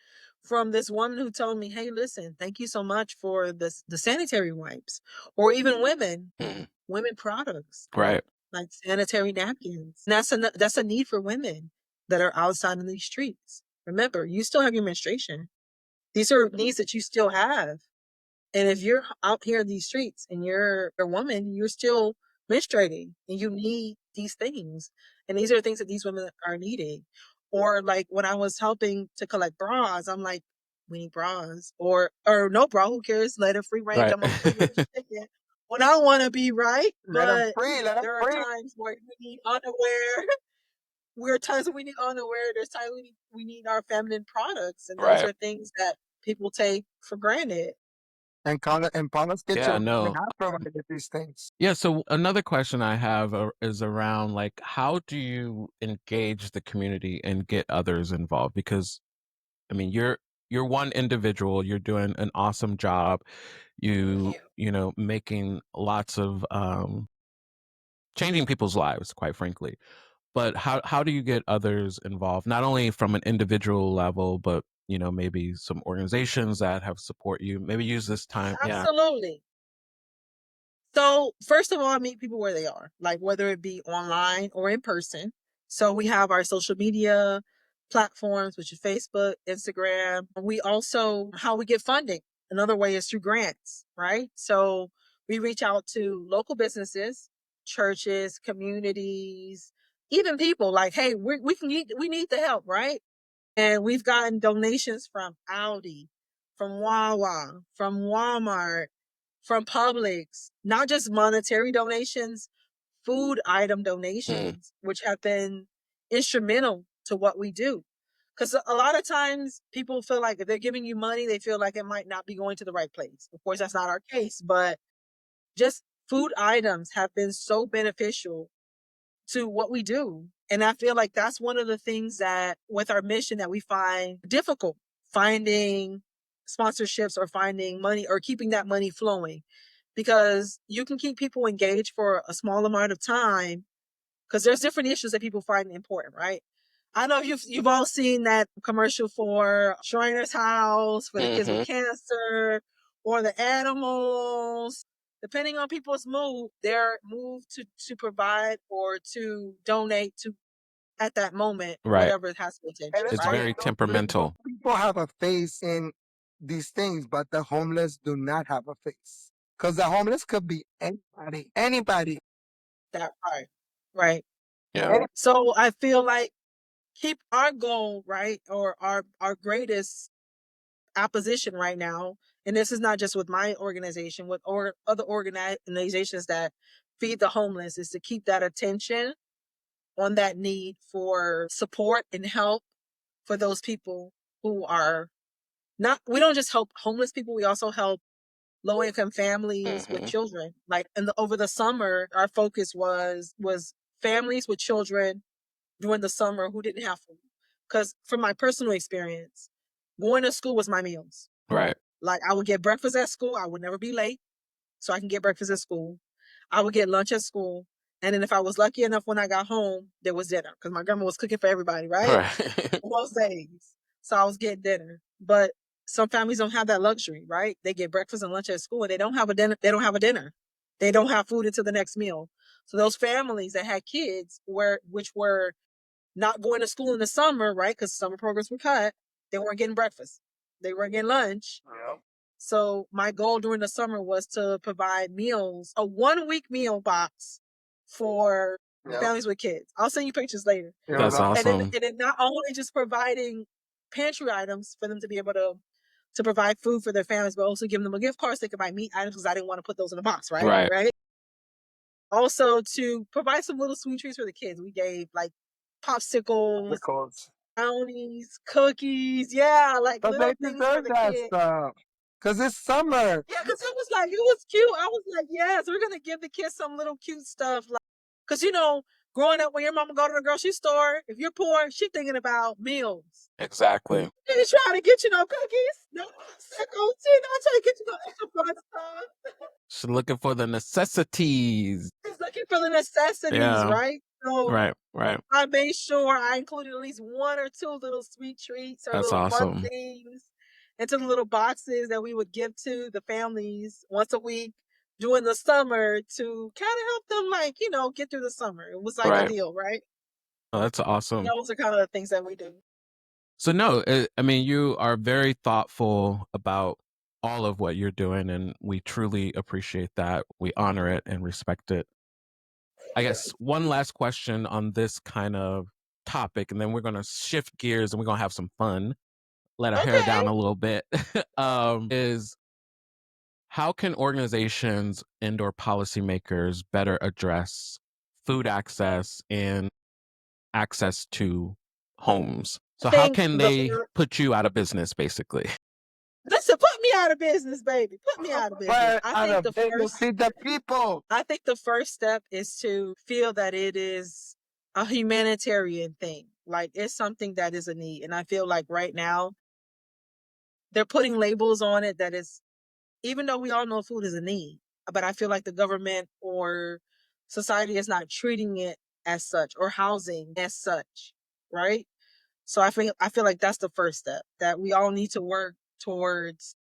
from this woman who told me, hey, listen, thank you so much for the sanitary wipes. Or even women products.
Right.
Like sanitary napkins. That's a need for women that are outside in these streets. Remember, you still have your menstruation. These are needs that you still have. And if you're out here in these streets and you're a woman, you're still menstruating and you need these things. And these are things that these women are needing. Or like when I was helping to collect bras, I'm like, we need bras. Or no bra, who cares? Let it free range.
Right.
I'm a free range chicken. When I want to be right,
let them
but
free, let them
there are
free.
times where we need underwear. There are times when we need underwear. There's times we need our feminine products. And those
Right.
are things that people take for granted.
And Paula's
Yeah,
Kitchen Mission
no.
has provided these things.
Yeah, so another question I have is around like how do you engage the community and get others involved? Because I mean, you're one individual, you're doing an awesome job. Making lots of changing people's lives, quite frankly. But how do you get others involved? Not only from an individual level, but maybe some organizations that have support you. Maybe use this time. Yeah.
Absolutely. So first of all, I meet people where they are, like whether it be online or in person. So we have our social media platforms, which is Facebook, Instagram. We also, how we get funding. Another way is through grants, right? So we reach out to local businesses, churches, communities, even people like, hey, we need the help, right? And we've gotten donations from Audi, from Wawa, from Walmart, from Publix, not just monetary donations, food item donations, which have been instrumental to what we do. Because a lot of times people feel like if they're giving you money, they feel like it might not be going to the right place. Of course, that's not our case, but just food items have been so beneficial to what we do. And I feel like that's one of the things that with our mission that we find difficult, finding sponsorships or finding money or keeping that money flowing, because you can keep people engaged for a small amount of time because there's different issues that people find important, right? I know you've all seen that commercial for Shriner's House for the kids with cancer or the animals. Depending on people's mood, they're moved to provide or to donate to at that moment,
Right.
whatever has to be attention.
It's
right?
very temperamental.
People have a face in these things, but the homeless do not have a face. Because the homeless could be anybody. Anybody.
That right.
Yeah.
So I feel like keep our goal, right, or our greatest opposition right now, and this is not just with my organization, with other organizations that feed the homeless, is to keep that attention on that need for support and help for those people who are not, we don't just help homeless people, we also help low income families with children. Like over the summer, our focus was families with children during the summer who didn't have food. Because from my personal experience, going to school was my meals.
Right.
Like I would get breakfast at school. I would never be late, so I can get breakfast at school. I would get lunch at school. And then if I was lucky enough when I got home, there was dinner because my grandma was cooking for everybody, right?
Right.
Most days. So I was getting dinner. But some families don't have that luxury, right? They get breakfast and lunch at school and they don't have a dinner. They don't have a dinner. They don't have food until the next meal. So those families that had kids which were not going to school in the summer, right? Because summer programs were cut. They weren't getting breakfast. They weren't getting lunch.
Yep.
So my goal during the summer was to provide meals, a 1 week meal box for families with kids. I'll send you pictures later.
That's awesome.
And then not only just providing pantry items for them to be able to provide food for their families, but also giving them a gift card so they could buy meat items because I didn't want to put those in a box, right?
Right.
Also to provide some little sweet treats for the kids. We gave like popsicles, brownies, cookies. Yeah, like
But
little
they
things for
deserve
the
that
kids.
stuff. Because it's summer.
Yeah, because it was cute. I was like, yes, we're gonna give the kids some little cute stuff. Like, because growing up when your mama go to the grocery store, if you're poor, she thinking about meals.
Exactly.
She's trying to get you no cookies, no popsicles. She's not trying to get you no extra fun stuff.
She's looking for the necessities.
She's looking for the necessities,
Yeah.
right? So
Right.
I made sure I included at least one or two little sweet treats or
That's
little fun
awesome.
things into the little boxes that we would give to the families once a week during the summer to kind of help them, like, get through the summer. It was like a
Right.
deal, right?
Oh, that's awesome.
Those are kind of the things that we do.
So no, I mean, you are very thoughtful about all of what you're doing, and we truly appreciate that. We honor it and respect it. I guess one last question on this kind of topic, and then we're going to shift gears and we're going to have some fun, let our hair down a little bit, is how can organizations and or policymakers better address food access and access to homes? So how can they put you out of business, basically?
Listen, put me out of business, baby. Put me out of business. I think
the people.
I think the first step is to feel that it is a humanitarian thing. Like it's something that is a need. And I feel like right now they're putting labels on it that is, even though we all know food is a need, but I feel like the government or society is not treating it as such or housing as such, right? So I feel like that's the first step that we all need to work towards,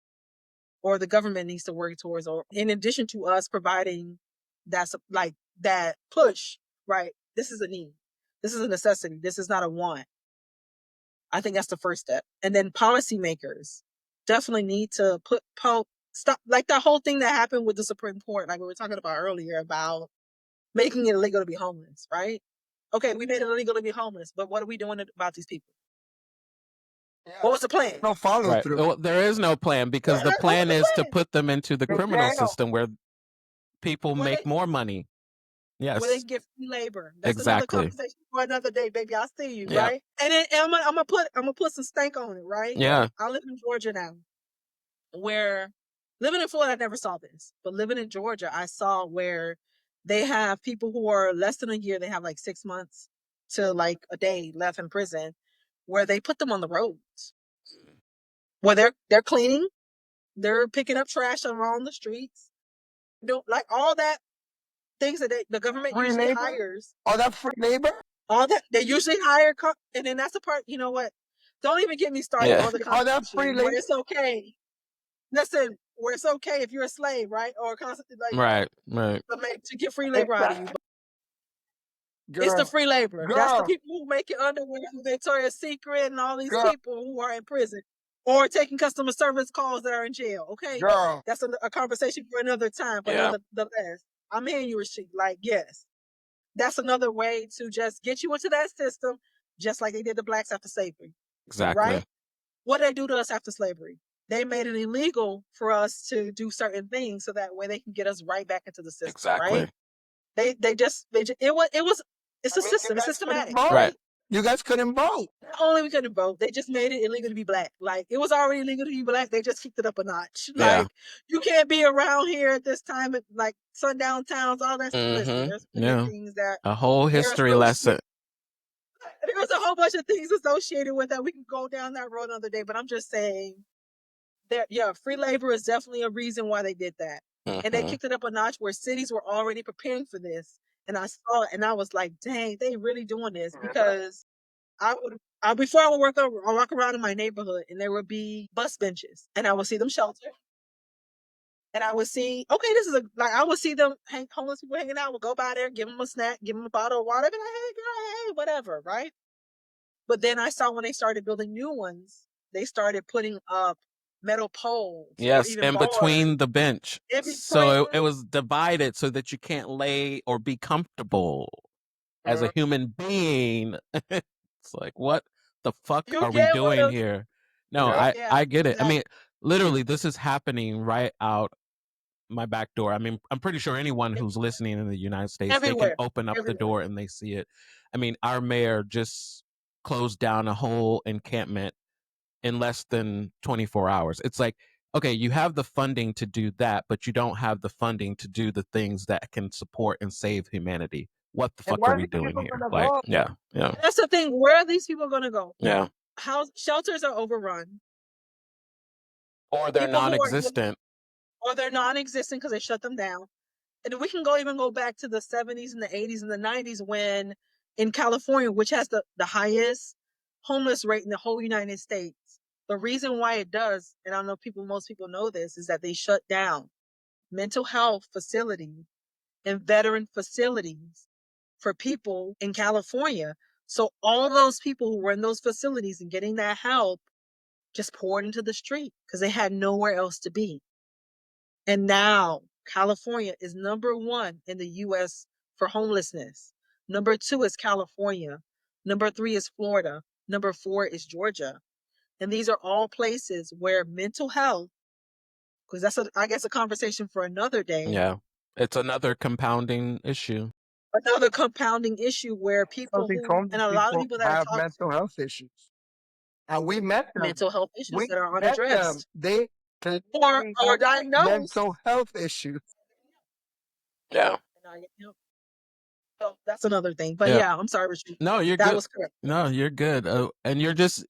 or the government needs to work towards, or in addition to us providing that push, right? This is a need. This is a necessity. This is not a want. I think that's the first step. And then policymakers definitely need to stop, like that whole thing that happened with the Supreme Court, like we were talking about earlier, about making it illegal to be homeless, right? Okay, we made it illegal to be homeless, but what are we doing about these people?
Yeah.
What was the plan?
No follow
Right.
through.
Well, there is no plan because the
What was
plan
the
is to
plan?
put them into the
The
criminal
jail.
system where people
Where
make
they
more money.
where they
Yes,
can get free labor. That's another
exactly.
conversation for another day, baby. I see you,
Yeah.
right? And then I'm gonna put some stank on it, right?
Yeah.
I live in Georgia now, where living in Florida, I never saw this, but living in Georgia, I saw where they have people who are less than a year. They have like 6 months to like a day left in prison, where they put them on the roads, where they're cleaning, they're picking up trash around the streets, like all that things that the government
Free
usually
labor?
hires.
All that free labor?
All that they usually hire, and then that's the part. You know what? Don't even get me started
Yeah.
on the
All that free
Constitution where
labor?
it's okay. Listen, where it's okay if you're a slave, right? Or constantly like
Right. Right.
to get free labor out of you. But it's the
Girl,
free labor. That's the
girl,
people who make it underwear, Victoria's Secret, and all these
girl,
people who are in prison or taking customer service calls that are in jail. Okay,
girl.
that's a conversation for another time. But
Yeah.
nonetheless, I'm hearing you, Rasheed. Like, yes, that's another way to just get you into that system, just like they did the blacks after slavery,
Exactly.
right? What did they do to us after slavery? They made it illegal for us to do certain things so that way they can get us right back into the system, right?
Exactly.
It's a
I mean, you
system. It's
guys couldn't
systematic,
vote.
Right.
You guys couldn't vote.
Not only we couldn't vote, they just made it illegal to be black. Like it was already illegal to be black. They just kicked it up a notch.
Yeah.
Like you can't be around here at this time at like sundown towns, all that stuff. Listen,
Mm-hmm.
there's plenty
Yeah.
of things that
A whole history lesson.
there's a whole bunch of things associated with that. We can go down that road another day, but I'm just saying that free labor is definitely a reason why they did that. And they
Mhm.
kicked it up a notch where cities were already preparing for this. And I saw it and I was like, dang, they really doing this because before I would walk around in my neighborhood and there would be bus benches and I would see them shelter. And I would see, okay, I would see them homeless people hanging out. Would go by there, give them a snack, give them a bottle of water, be like, hey, girl, hey, whatever, right? But then I saw when they started building new ones, they started putting up metal poles or
Yes,
even
in
bars
between the bench.
in
So
between.
it was divided so that you can't lay or be comfortable as a human being. It's like, what the fuck
You
are we
get what
doing here? No,
Yeah.
I get it. I
exactly.
mean, literally, this is happening right out my back door. I mean, I'm pretty sure anyone who's listening in the United States, they can
Everywhere.
open up the
Everywhere.
door and they see it. I mean, our mayor just closed down a whole encampment in less than 24 hours. It's like, okay, you have the funding to do that, but you don't have the funding to do the things that can support and save humanity. What the
And
fuck
where
are
are
we
these
doing
people
here?
gonna
Like,
go?
yeah, yeah,
That's the thing. Where are these people going to go?
yeah.
Shelters are overrun.
Or they're
People who are
non-existent.
or they're non-existent because they shut them down. And we can even go back to the 70s and the 80s and the 90s when in California, which has the highest homeless rate in the whole United States. The reason why it does, and I know most people know this, is that they shut down mental health facilities and veteran facilities for people in California. So all those people who were in those facilities and getting that help just poured into the street because they had nowhere else to be. And now California is number 1 in the US for homelessness. Number 2 is California. Number 3 is Florida. Number 4 is Georgia. And these are all places where mental health, because that's I guess a conversation for another day.
Yeah. It's another compounding issue.
Another compounding issue where
So
people
these homeless
and a lot of
people
people that I
have
talk
mental health issues. And we met them.
mental health issues
We
that are
met them.
unaddressed
They can
or diagnosed.
mental health issues.
Yeah.
So that's another thing. But
Yeah.
yeah, I'm sorry, Richard.
No, you're
That
good.
was correct.
No, you're good. And you're just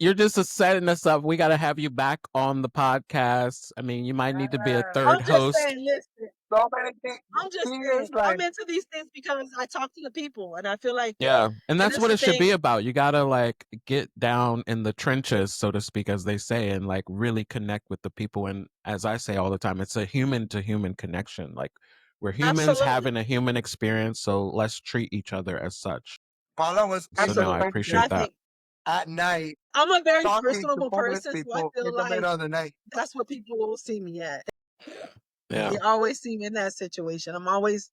setting us up. We got to have you back on the podcast. I mean, you might need to be a
I'm
third
just
host.
saying, listen,
So many things.
I'm just
He
saying,
is like,
I'm into these things because I talk to the people and I feel like,
Yeah. And that's
that's
what
the
it should be
thing.
about. You got to like get down in the trenches, so to speak, as they say, and like really connect with the people. And as I say all the time, it's a human to human connection. Like we're humans
Absolutely.
having a human experience. So let's treat each other as such.
Paula was
So no, I
Absolutely.
appreciate
And I
that.
think
at night
I'm a very
talking to
personable
homeless
person, so I
people
feel
in the
like
middle of the night.
that's what people will see me at.
Yeah.
They always see me in that situation. I'm always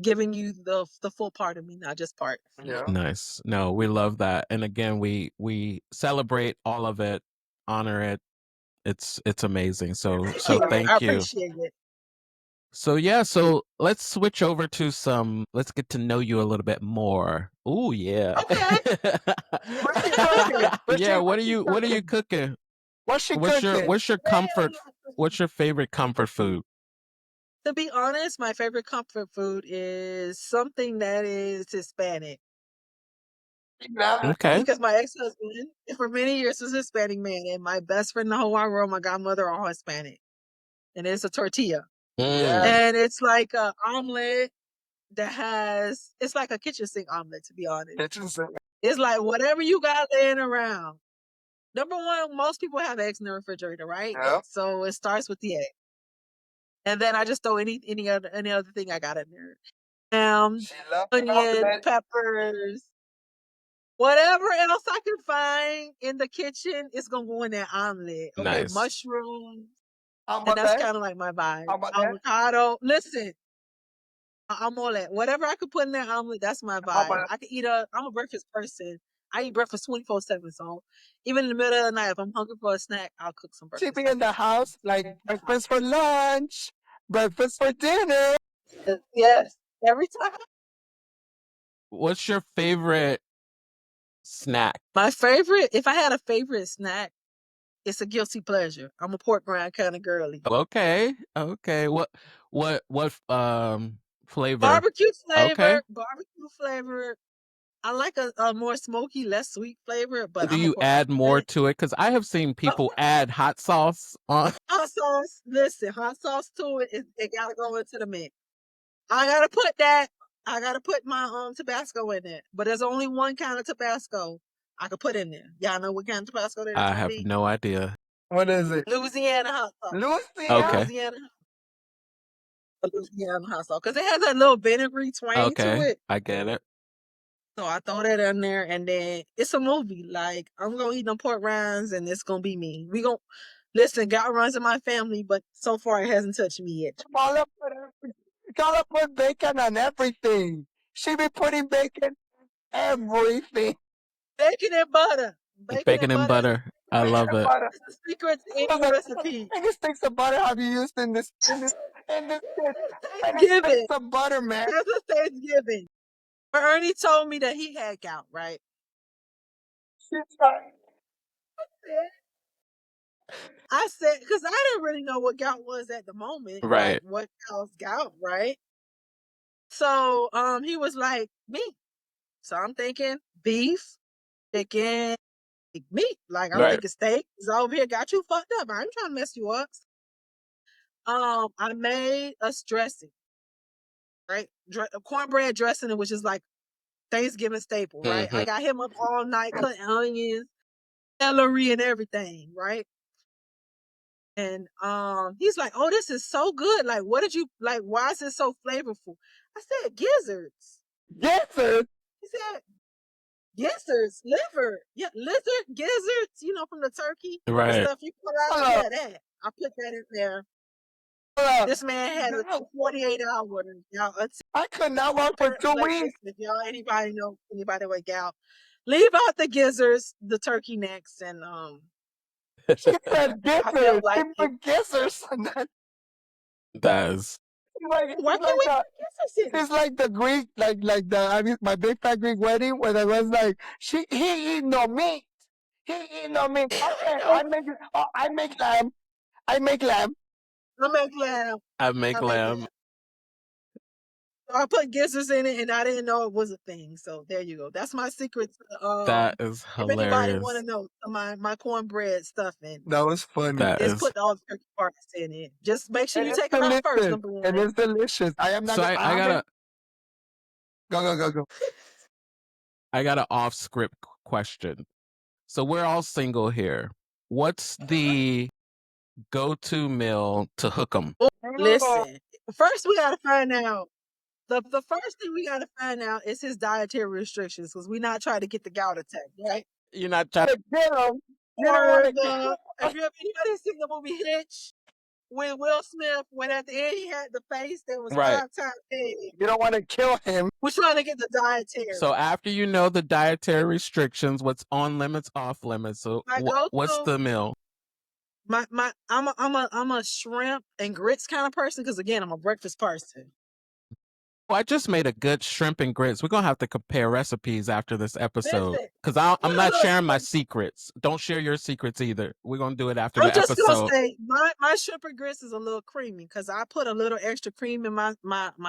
giving you the full part of me, not just part.
Yeah.
Nice. No, we love that. And again, we celebrate all of it, honor it. It's amazing. So
Thank you. I
thank you.
appreciate it.
So yeah, so let's switch over to let's get to know you a little bit more. Oh yeah.
Okay.
What's she cooking?
Yeah, what are you cooking?
What's she cooking?
What's your comfort what's your favorite comfort food?
To be honest, my favorite comfort food is something that is Hispanic.
Okay.
Because my ex-husband, for many years, was a Hispanic man, and my best friend in the whole wide world, my godmother, are all Hispanic. And it's a tortilla.
Mm.
And it's like an omelet that has, it's like a kitchen sink omelet, to be honest.
Interesting.
It's like whatever you got laying around. Number one, most people have eggs in the refrigerator, right?
Yeah.
So it starts with the egg. And then I just throw any other thing I got in there.
She loves an
Onion,
omelet.
peppers, whatever else I can find in the kitchen is gonna go in that omelet. Okay,
Nice.
mushrooms. And
Omelet.
that's kind of like my vibe.
Omelet.
Avocado. Listen, omelet. Whatever I could put in that omelet, that's my vibe.
Omelet.
I could eat I'm a breakfast person. I eat breakfast 24/7. So even in the middle of the night, if I'm hungry for a snack, I'll cook some
She
breakfast.
be in the house like breakfast for lunch, breakfast for dinner.
Yes, every time.
What's your favorite snack?
My favorite, if I had a favorite snack, it's a guilty pleasure. I'm a pork rind kind of girly.
Okay. Okay. What flavor?
Barbecue flavor.
Okay.
Barbecue flavor. I like a more smoky, less sweet flavor, but
Do
I'm a
you
pork
add
rind
more
fan.
to it? Because I have seen people add hot sauce on.
Hot sauce. Listen, hot sauce to it. It gotta go into the mix. I gotta put my Tabasco in it. But there's only one kind of Tabasco I could put in there. Y'all know what kind of Tabasco that is
I
gonna
have
be?
no idea.
What is it?
Louisiana hot sauce.
Louisiana.
Okay.
Louisiana hot sauce. Because it has that little vinegary twang to
Okay.
it.
I get it.
So I throw that in there, and then it's a movie. Like, I'm gonna eat them pork rinds, and it's gonna be me. We gonna listen. God runs in my family, but so far it hasn't touched me yet.
Paula put bacon on everything. She be putting bacon everything.
Bacon and butter.
Bacon and butter. I love it.
It's the secret to any recipe.
How many sticks of butter have you used in this kit? How many
Thanksgiving.
sticks of butter, man?
That's a Thanksgiving. Ernie told me that he had gout, right?
She's right.
I said, because I didn't really know what gout was at the moment.
Right.
Like, what caused gout, right? So he was like, meat. So I'm thinking beef, chicken, meat. Like, I'm
Right.
thinking steak is over here, got you fucked up. I ain't trying to mess you up. I made us dressing, right? Cornbread dressing, which is like Thanksgiving staple, right? I got him up all night cutting onions, celery, and everything, right? And he's like, "Oh, this is so good. Like, what did you like? Why is it so flavorful?" I said, "Gizzards."
Gizzards?
He said, "Gizzards, liver, yeah, lizard, gizzards. You know, from the turkey, the
Right.
stuff you pull out.
Hello.
Yeah, that. I put that in there."
Hello.
This man had a 48-hour. Y'all,
I could not work for 2
like,
weeks.
listen, if y'all anybody with gout, leave out the gizzards, the turkey necks, and
She said
I
gizzards.
feel like
She put gizzards on that.
That is.
why can't we put gizzards in?
It's like the Greek, like my big fat Greek wedding where there was like he eat no meat. He eat no meat. Okay, I make lamb. I make lamb.
I make lamb.
I make lamb.
So I put gizzards in it, and I didn't know it was a thing. So there you go. That's my secret.
That is
if anybody
hilarious.
want to know my cornbread stuffing,
That was funny.
That
just
is.
put all the turkey parts in it. Just make sure
And
you
it's
take them out first.
delicious.
Number one.
And it's delicious. I am not.
So I got
go.
an off script question. So we're all single here. What's the go-to meal to hook 'em?
Listen, first we gotta find out. The first thing we gotta find out is his dietary restrictions, because we're not trying to get the gout attack, right?
You're not trying.
Get him.
Or if you have anybody seen the movie Hitch, when Will Smith, when at the end he had the face that was
Right.
5 times big.
You don't want to kill him.
We're trying to get the dietary.
So after you know the dietary restrictions, what's on limits, off limits. So
My
what's
go-to-
the meal?
I'm a shrimp and grits kind of person because again I'm a breakfast person.
Well, I just made a good shrimp and grits. We're gonna have to compare recipes after this episode
Listen,
because I'm not sharing my secrets. Don't share your secrets either. We're gonna do it after
I'm
the
just
episode.
gonna say my shrimp and grits is a little creamy because I put a little extra cream in my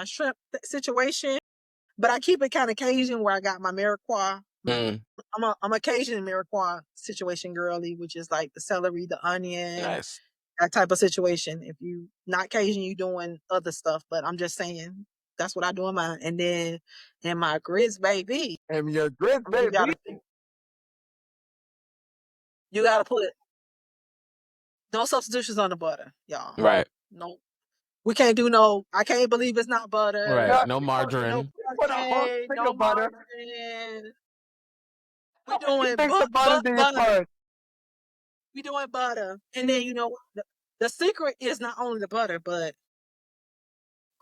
shrimp situation, but I keep it kind of Cajun where I got my Mirepoix. I'm a Cajun Mirepoix situation girly, which is like the celery, the onion,
Nice.
that type of situation. If you not Cajun, you doing other stuff, but I'm just saying that's what I do in mine. And then in my grits, baby,
And your grits,
you
baby.
gotta put no substitutions on the butter, y'all.
Right.
No, we can't do no. I can't believe it's not butter.
Right. No
No
margarine.
Put a whole
Okay,
stick
no
of butter.
margarine. We
How many
doing
sticks of butter do you
butter.
put?
We doing butter, and then you know the secret is not only the butter, but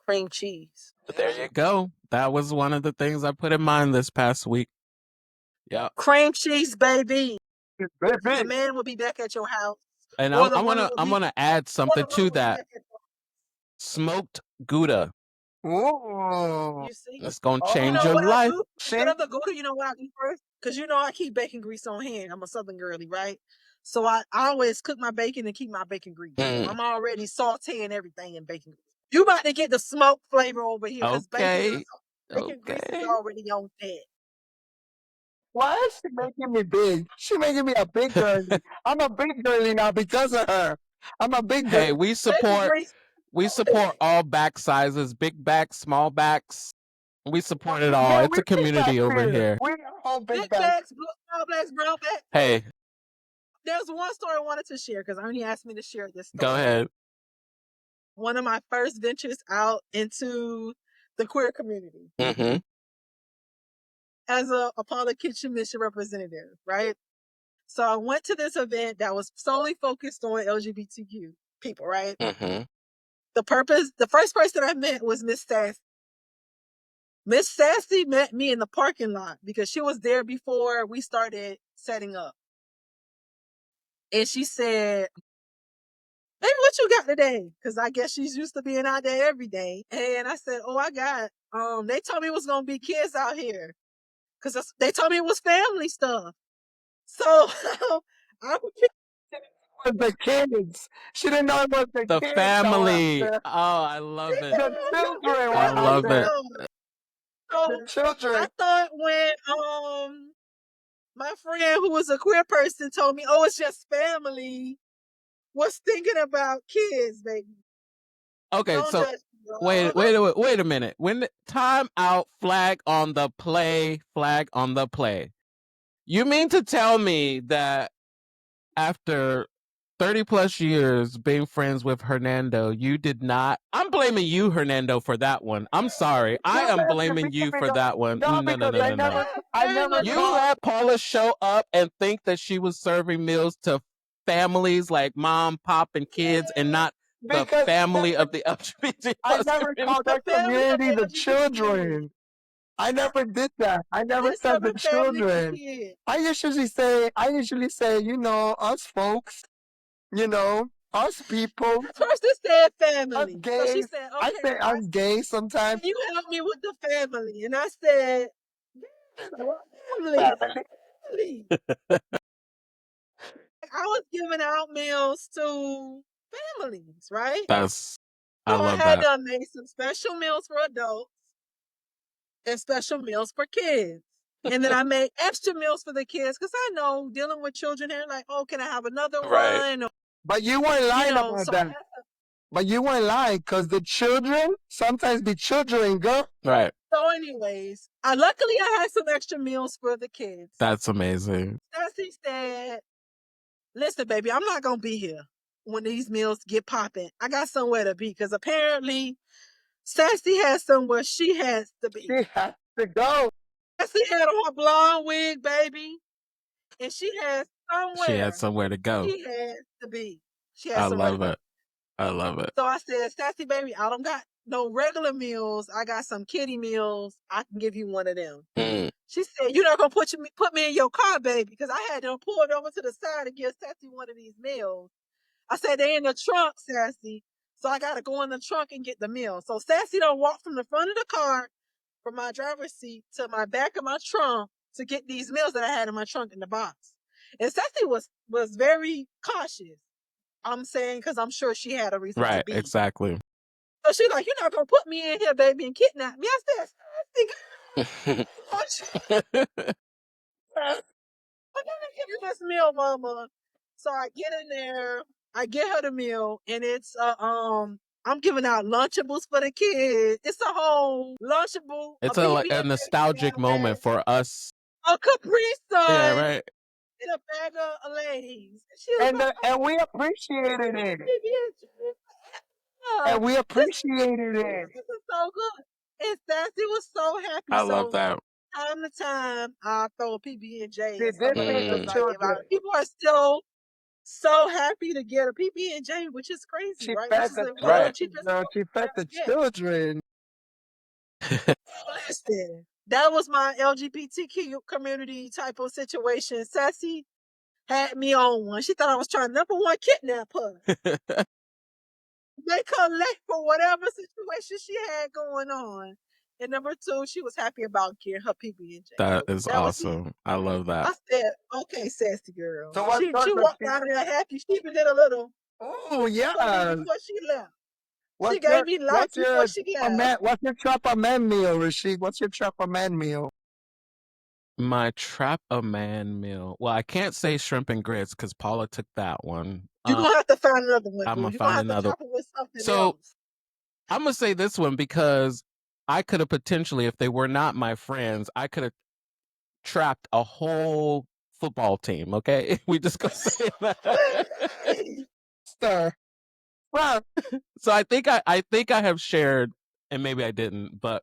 cream cheese.
There you go. That was one of the things I put in mind this past week. Yeah.
Cream cheese, baby. The
Baby.
man will be back at your house.
And
Or
I'm
the woman will be-
gonna add
or the
something
woman
to
will be
that.
back at your house.
Smoked Gouda.
Ooh.
You see?
That's gonna
Oh.
change
You know
your
what I
life.
do? Instead of the Gouda, you know what I do first? Because you know I keep bacon grease on hand. I'm a Southern girly, right? So I always cook my bacon and keep my bacon grease. So I'm already sauteing everything in bacon grease. You about to get the smoke flavor over here because
Okay.
bacon grease is already on that.
Why is she making me big? She making me a big girly. I'm a big girly now because of her. I'm a big girl.
Hey, we support all back sizes, big backs, small backs. We support it all.
Yeah,
It's a community over here.
We all
Big
big back.
bags, small bags, brown bags.
Hey,
There's one story I wanted to share because Ernie asked me to share this story.
go ahead.
One of my first ventures out into the queer community
Mm-hmm.
as a Paula Kitchen mission representative, right? So I went to this event that was solely focused on LGBTQ people, right?
Mm-hmm.
The first person I met was Miss Sassy. Miss Sassy met me in the parking lot because she was there before we started setting up. And she said, "Hey, what you got today?" Because I guess she's used to being out there every day. And I said, "Oh, I got, they told me it was going to be kids out here. Because they told me it was family stuff." So I
Was the kids. She didn't know it was the
The
kids.
family.
That were out
Oh, I love it.
there. The children were
I
out
love
there.
it.
So
The children.
I thought when my friend who was a queer person told me, "Oh, it's just family," was thinking about kids, baby.
Okay,
Don't
so
judge me,
wait a minute. When time out, flag on the play, flag on the play. You mean to tell me that after 30 plus years being friends with Hernando, you did not? I'm blaming you, Hernando, for that one. I'm sorry. I am blaming you for that one.
No,
No, no,
because
no, no, no.
I never
You
called.
let Paula show up and think that she was serving meals to families like mom, pop, and kids, and not the
Because
family of the LGBT
I
plus
never
community.
called that
The family of
community
the
the
LGBT
children. I never did that. I never
It's
said
a
the
family for
children.
kids.
I usually say, you know, us folks, you know, us people,
The person said
us
family. So she
gays.
said,
I
"Okay,
say us gays sometimes.
can you help me with the family?" And I said, "Family, family." I was giving out meals to families, right?
I
So I
love
had
that.
to make some special meals for adults and special meals for kids. And then I made extra meals for the kids because I know dealing with children here, like, "Oh, can I have another
Right.
one?" Or,
But you weren't lying about
so
that. But you weren't lying because the children sometimes be children, girl.
Right.
So, anyways, luckily I had some extra meals for the kids.
That's amazing.
Sassy said, "Listen, baby, I'm not gonna be here when these meals get popping. I got somewhere to be because apparently Sassy has somewhere she has to be."
She has to go.
Sassy had on her blonde wig, baby, and she has somewhere
She had somewhere to go.
she has to be. She
I
has somewhere to
love
go.
it. I love it.
So I said, Sassy baby, I don't got no regular meals. I got some kitty meals. I can give you one of them. She said, you're not going to put me in your car, baby, because I had to pull it over to the side to give Sassy one of these meals. I said, they in the trunk, Sassy. So I got to go in the trunk and get the meal. So Sassy don't walk from the front of the car, from my driver's seat to my back of my trunk to get these meals that I had in my trunk in the box. And Sassy was very cautious. I'm saying, because I'm sure she had a reason to
Right,
be.
exactly.
So she's like, you're not going to put me in here, baby, and kidnap me. I said, I'm gonna give you this meal, mama. So I get in there, I get her the meal, and it's I'm giving out Lunchables for the kids. It's a whole Lunchable,
It's
a
a
PB&J
nostalgic moment for us.
a Capri
Yeah,
Sun,
right.
and a bag of Lay's. She was like,
And we appreciated it.
PB&J.
And we appreciated it.
This is so good. And Sassy was so happy.
I
So
love that.
time to time, I throw a PB&J
See,
and some
this
of the
is the
meals I give
children.
out. People are still so happy to get a PB&J, which is crazy,
She
right?
fed
Which is
the
one of the
Right.
cheapest
children. She fed the children.
Listen, that was my LGBTQ community type of situation. Sassy had me on one. She thought I was trying to, number one, kidnap her. Make her late for whatever situation she had going on. And number two, she was happy about getting her PB&J.
That
So
is
that was it.
awesome. I love that.
I said, okay, sassy girl.
So what
She
does
walked out of there happy. She even did a little
Oh
for me
yeah.
before she left. She
What's
gave me life
what's
before
your
she left.
what's your trapper man meal, Rashid? What's your trapper man meal?
My trap a man meal. Well, I can't say shrimp and grits because Paula took that one.
You're going to have to find another one,
I'm
boo.
gonna
You're going to
find
have to
another.
top it with something
So
else.
I'm gonna say this one because I could have potentially, if they were not my friends, I could have trapped a whole football team. Okay, we just gonna say that.
Sir. Well,
So I think I have shared, and maybe I didn't, but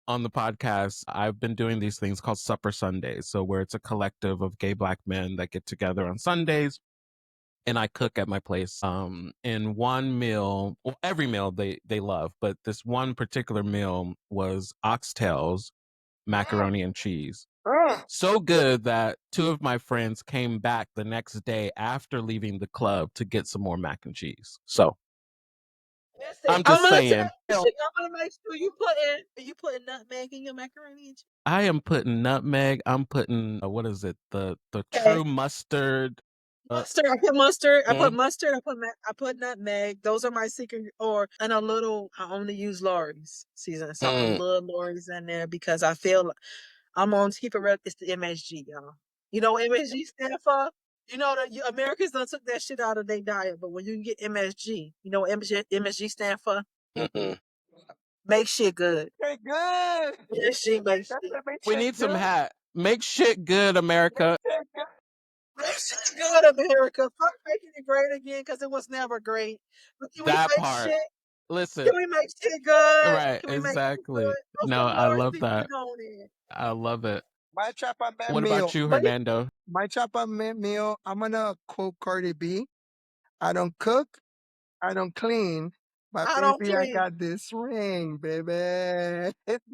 on the podcast, I've been doing these things called Supper Sundays. So where it's a collective of gay Black men that get together on Sundays, and I cook at my place. In one meal, well, every meal they love, but this one particular meal was oxtails, macaroni and cheese. So good that two of my friends came back the next day after leaving the club to get some more mac and cheese. So
Listen,
I'm just saying.
I'm gonna make sure you putting nutmeg in your macaroni and cheese.
I am putting nutmeg. I'm putting what is it? The true mustard.
Mustard. I put mustard. I put
Mm.
mustard. I put nutmeg. Those are my secret. And a little. I only use Lori's seasoning, so a little Lori's in there because I feel I'm on to keep it real. It's the MSG, y'all. You know what MSG stand for? You know the Americans done took that shit out of their diet, but when you get MSG, you know what MSG stand for? Make shit good.
okay, good.
MSG makes shit.
We need some hat. Make shit good, America.
Make shit good, America. Fuck making it great again because it was never great. But can we
That
make
part.
shit?
Listen.
Can we make shit good?
Right,
Can we make shit
exactly.
good? Throw
No,
some
I
Lori's
love
and
that.
put on it.
I love it.
My trapper man
What
meal.
about you, Hernando?
My trapper man meal. I'm gonna quote Cardi B. I don't cook, I don't clean, but
I don't
baby, I
clean.
got this ring, baby. It's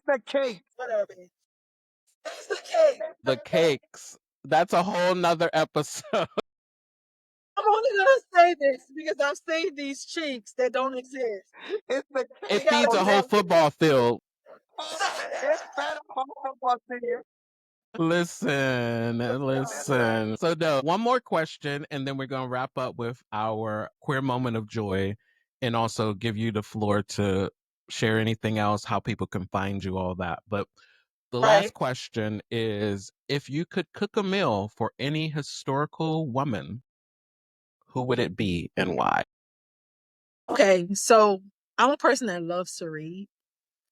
the cake.
Whatever. It's the cake.
The cakes. That's a whole nother episode.
I'm only gonna say this because I've seen these cheeks that don't exist.
It's the
It
cake.
feeds a whole football field.
It's better football field.
Listen. So no, one more question, and then we're gonna wrap up with our queer moment of joy, and also give you the floor to share anything else, how people can find you, all that. But the last question is: if you could cook a meal for any historical woman, who would it be and why?
Okay, so I'm a person that loves to read,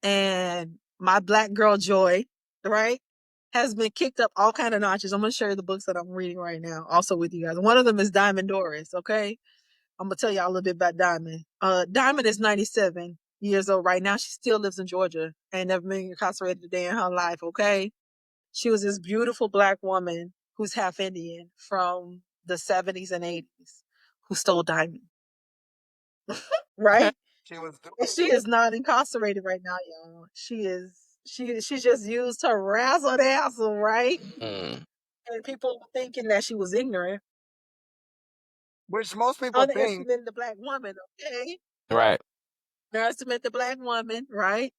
and my Black girl joy, right, has been kicked up all kind of notches. I'm gonna share the books that I'm reading right now, also with you guys. One of them is Diamond Doris. Okay, I'm gonna tell y'all a little bit about Diamond. Diamond is 97 years old right now. She still lives in Georgia and never been incarcerated a day in her life. Okay, she was this beautiful Black woman who's half Indian from the 70s and 80s who stole diamonds. right?
She was
And she is not incarcerated right now, y'all. She just used her razzle dazzle, right?
Mm.
And people thinking that she was ignorant,
which most people think.
underestimating the black woman, okay?
Right.
Underestimate the black woman, right?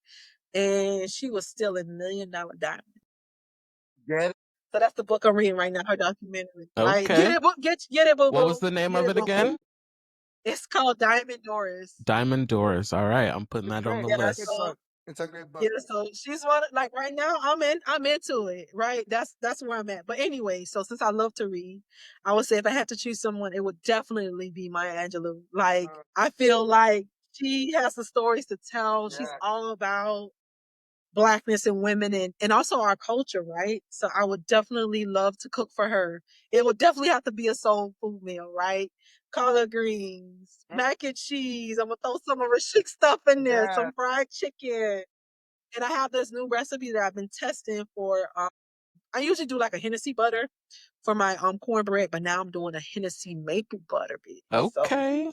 And she was still $1 million diamond.
Get
So that's the book I'm reading right now, her documentary, right? Get
Okay.
it, book, get it, boo
What was
boo,
the name
get
of
it,
it
boo
again?
boo. It's called Diamond Doors.
Diamond Doors. All right. I'm putting
it's
that on
great.
the
Yeah,
It's a good
list.
so
book. It's a great
yeah,
book.
so she's one like right now I'm into it, right? That's where I'm at. But anyway, so since I love to read, I would say if I had to choose someone, it would definitely be Maya Angelou. Like I feel like she has the stories to tell. She's
Yeah.
all about blackness and women and also our culture, right? So I would definitely love to cook for her. It would definitely have to be a soul food meal, right? Collard greens, mac and cheese. I'm gonna throw some of her chic stuff in there,
Yeah.
some fried chicken. And I have this new recipe that I've been testing for. I usually do like a Hennessy butter for my cornbread, but now I'm doing a Hennessy maple butter, bitch. So
Okay.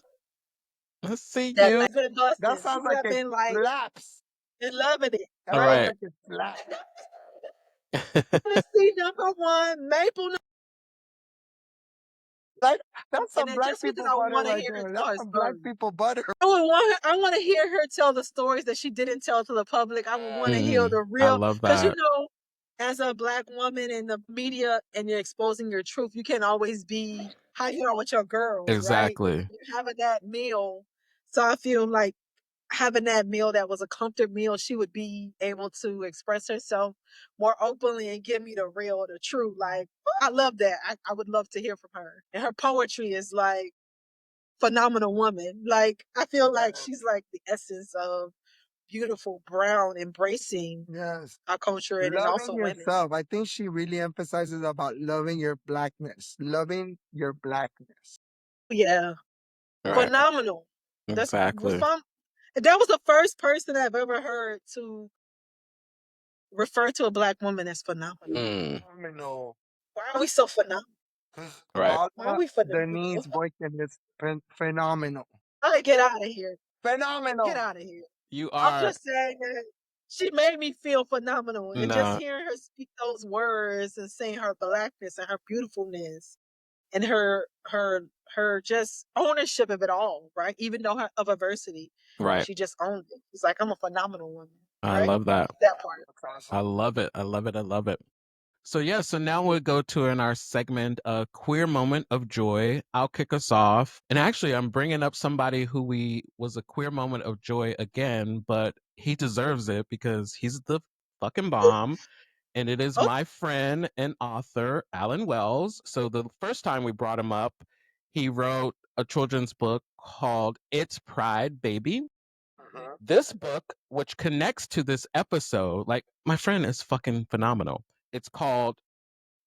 Let's see
that
you.
has been
That
busting.
sounds
People
like
have
it
been like
slaps.
and loving it,
That
All
right?
sounds
right.
like it slaps.
Hennessy #1, maple
Like that's
and
some
then
black
just because
people
I
butter
want to
right
hear her
there.
tell
That's
her
some black
story.
people butter.
I want to hear her tell the stories that she didn't tell to the public. I would want to hear
Mm,
the
I
real,
love
because
that.
as a black woman in the media and you're exposing your truth, you can't always be how you are with your girls, right?
Exactly.
You're having that meal, so I feel like having that meal that was a comfort meal, she would be able to express herself more openly and give me the real, the truth. Like I love that. I would love to hear from her, and her poetry is like phenomenal woman. Like I feel like she's like the essence of beautiful brown embracing
Yes.
our culture and
Loving
also women.
yourself. I think she really emphasizes about loving your blackness. Loving your blackness.
Yeah,
Right.
phenomenal. That's
Exactly.
that was the first person I've ever heard to refer to a black woman as phenomenal.
Mm,
Phenomenal.
Why are we so phenomenal?
Because
right.
Why are
Paula
we phenomenal?
Denise Boykin is phenomenal.
All right, get out of here. Get
Phenomenal.
out of here.
You
I'm
are
just saying that she made me feel phenomenal. And just
no
hearing her speak those words and saying her blackness and her beautifulness and her just ownership of it all, right? Even though her of adversity,
right.
she just owned it. It's like I'm a phenomenal woman,
I
right?
love that.
That part.
That's
I
awesome.
love it. I love it. I love it. So yeah, so now we'll go to in our segment a queer moment of joy. I'll kick us off. And actually I'm bringing up somebody who we was a queer moment of joy again, but he deserves it because he's the fucking bomb. And it is
Oh,
my friend and author, Alan Wells. So the first time we brought him up, he wrote a children's book called It's Pride, Baby.
Mhm.
This book, which connects to this episode, like my friend is fucking phenomenal. It's called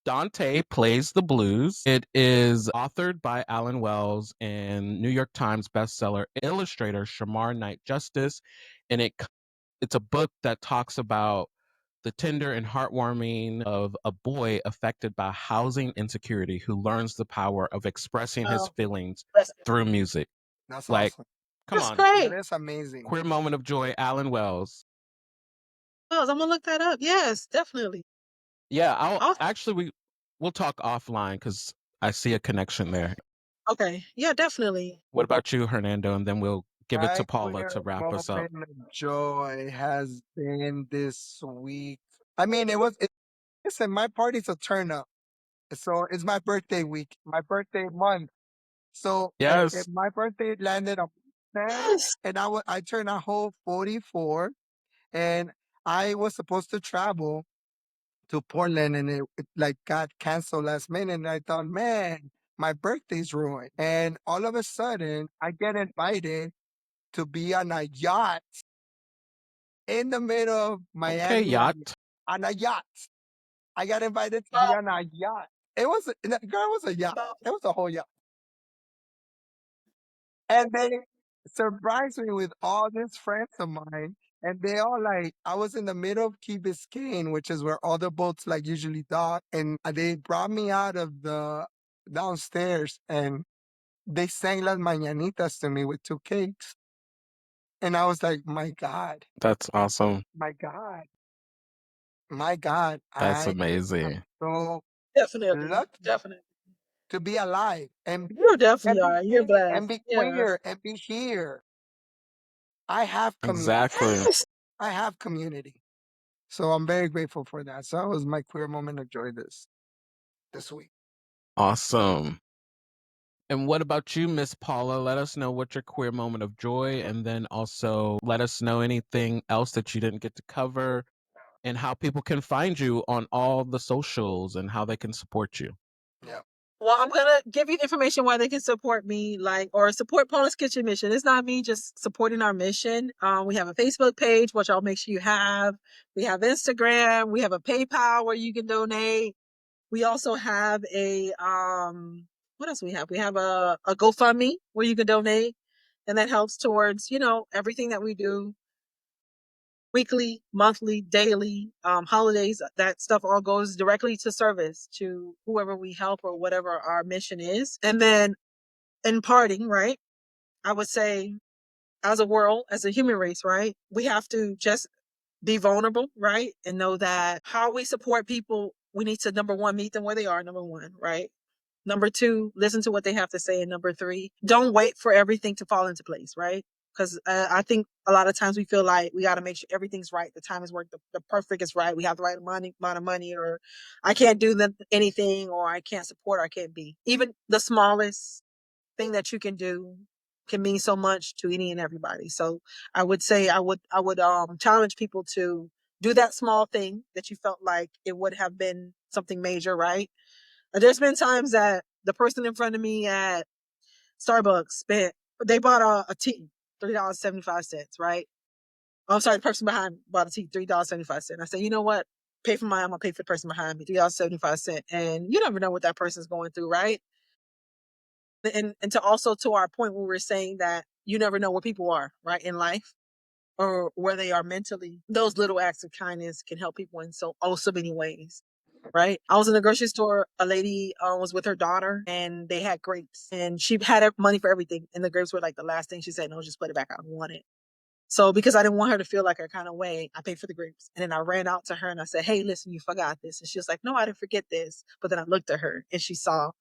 Dante Plays the Blues. It is authored by Alan Wells and New York Times bestseller illustrator Shamar Knight Justice. And it's a book that talks about the tender and heartwarming of a boy affected by housing insecurity who learns the power of expressing his
wow.
feelings
That's,
through music.
That's
Like,
awesome.
come
that's
on.
That
great.
is amazing.
Queer moment of joy, Alan Wells.
Wells, I'm gonna look that up. Yes, definitely.
Yeah,
Oh,
we'll talk offline because I see a connection there.
okay. Yeah, definitely.
What about you, Hernando? And then we'll give it to
My
Paula
queer
to wrap us up.
moment of joy has been this week. I mean, listen, my party's a turn up. So it's my birthday week, my birthday month. So
Yes.
my birthday landed on 10,
Yes.
and I turned a whole 44, and I was supposed to travel to Portland, and it like got canceled last minute. And I thought, man, my birthday's ruined. And all of a sudden, I get invited to be on a yacht in the middle of
Okay,
Miami
yacht.
on a yacht. I got invited to be
Oh,
on a yacht. Girl, it was a yacht.
oh,
It was a whole yacht. And they surprised me with all these friends of mine. And they all like, I was in the middle of Key Biscayne, which is where all the boats like usually dock. And they brought me out of the downstairs and they sang Las Mañanitas to me with 2 cakes. And I was like, my God,
That's awesome.
my God, my God,
That's
I am
amazing.
so
Definitely.
lucky
Definitely.
to be alive
You definitely
and be
are. You're
singing and
blessed.
be
Yeah.
queer and be here. I have community.
Exactly.
Yes.
I have community. So I'm very grateful for that. So that was my queer moment of joy this week.
Awesome. And what about you, Miss Paula? Let us know what your queer moment of joy, and then also let us know anything else that you didn't get to cover and how people can find you on all the socials and how they can support you.
Yeah.
Well, I'm gonna give you information where they can support me, like, or support Paula's Kitchen mission. It's not me just supporting our mission. We have a Facebook page, which I'll make sure you have. We have Instagram. We have a PayPal where you can donate. We also have a what else we have? We have a GoFundMe where you can donate, and that helps towards everything that we do weekly, monthly, daily, holidays. That stuff all goes directly to service to whoever we help or whatever our mission is. And then in parting, right? I would say, as a world, as a human race, right? We have to just be vulnerable, right? And know that how we support people, we need to, number one, meet them where they are, number one, right? Number two, listen to what they have to say. And number three, don't wait for everything to fall into place, right? Because I think a lot of times we feel like we got to make sure everything's right. The time is work. The perfect is right. We have the right amount of money, or I can't do anything, or I can't support, or I can't be. Even the smallest thing that you can do can mean so much to any and everybody. So I would say I would challenge people to do that small thing that you felt like it would have been something major, right? There's been times that the person in front of me at Starbucks they bought a tea, $3.75, right? Oh, I'm sorry, the person behind me bought a tea, $3.75. I said, you know what? Pay for mine, I'm gonna pay for the person behind me, $3.75. And you never know what that person's going through, right? And to also to our point when we were saying that you never know where people are, right, in life or where they are mentally. Those little acts of kindness can help people in so many ways. Right. I was in the grocery store. A lady was with her daughter and they had grapes and she had money for everything. And the grapes were like the last thing she said, no, just put it back. I don't want it. So because I didn't want her to feel like a kind of way, I paid for the grapes. And then I ran out to her and I said, hey, listen, you forgot this. And she was like, no, I didn't forget this. But then I looked at her and she saw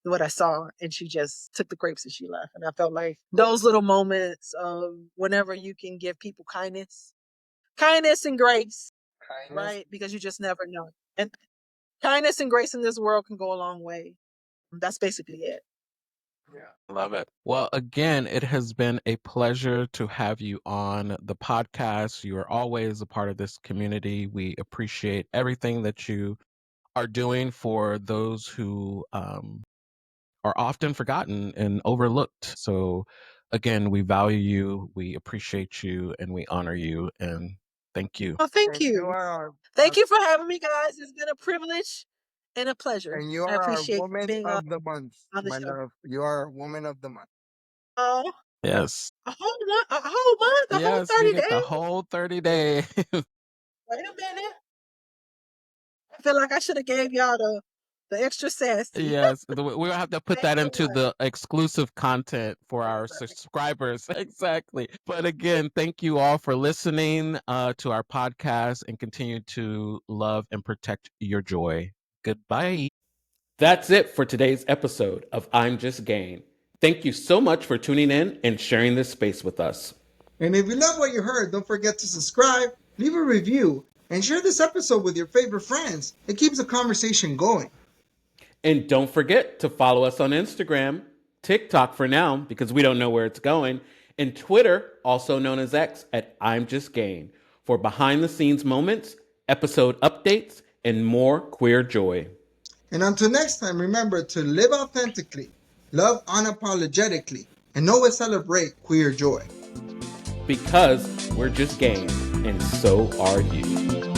what I saw and she just took the grapes and she left. And I felt like those little moments of whenever you can give people kindness and grace,
Kindness.
right? Because you just never know. And kindness and grace in this world can go a long way. That's basically it.
Yeah.
Love it. Well, again, it has been a pleasure to have you on the podcast. You are always a part of this community. We appreciate everything that you are doing for those who are often forgotten and overlooked. So, again, we value you, we appreciate you, and we honor you. And thank you.
Oh, thank
And you
you.
are our
Thank you for having me, guys. It's been a privilege and a pleasure.
and you
I
are our
appreciate
woman
being
of the month,
on the
my
show.
love. You are our woman of the month.
Oh,
Yes.
a whole month, a whole
Yes, you
30
get the
days.
whole 30 days.
Wait a minute. I feel like I should have gave y'all the extra sassy.
Yes, we'll have to put
Thanks
that
so
into
much.
the exclusive content for our subscribers. Exactly. But again, thank you all for listening to our podcast and continue to love and protect your joy. Goodbye. That's it for today's episode of I'm Just Gain. Thank you so much for tuning in and sharing this space with us.
And if you love what you heard, don't forget to subscribe, leave a review, and share this episode with your favorite friends. It keeps the conversation going.
And don't forget to follow us on Instagram, TikTok for now, because we don't know where it's going, and Twitter, also known as X, at I'm Just Gain, for behind the scenes moments, episode updates, and more queer joy.
And until next time, remember to live authentically, love unapologetically, and always celebrate queer joy.
Because we're just gain, and so are you.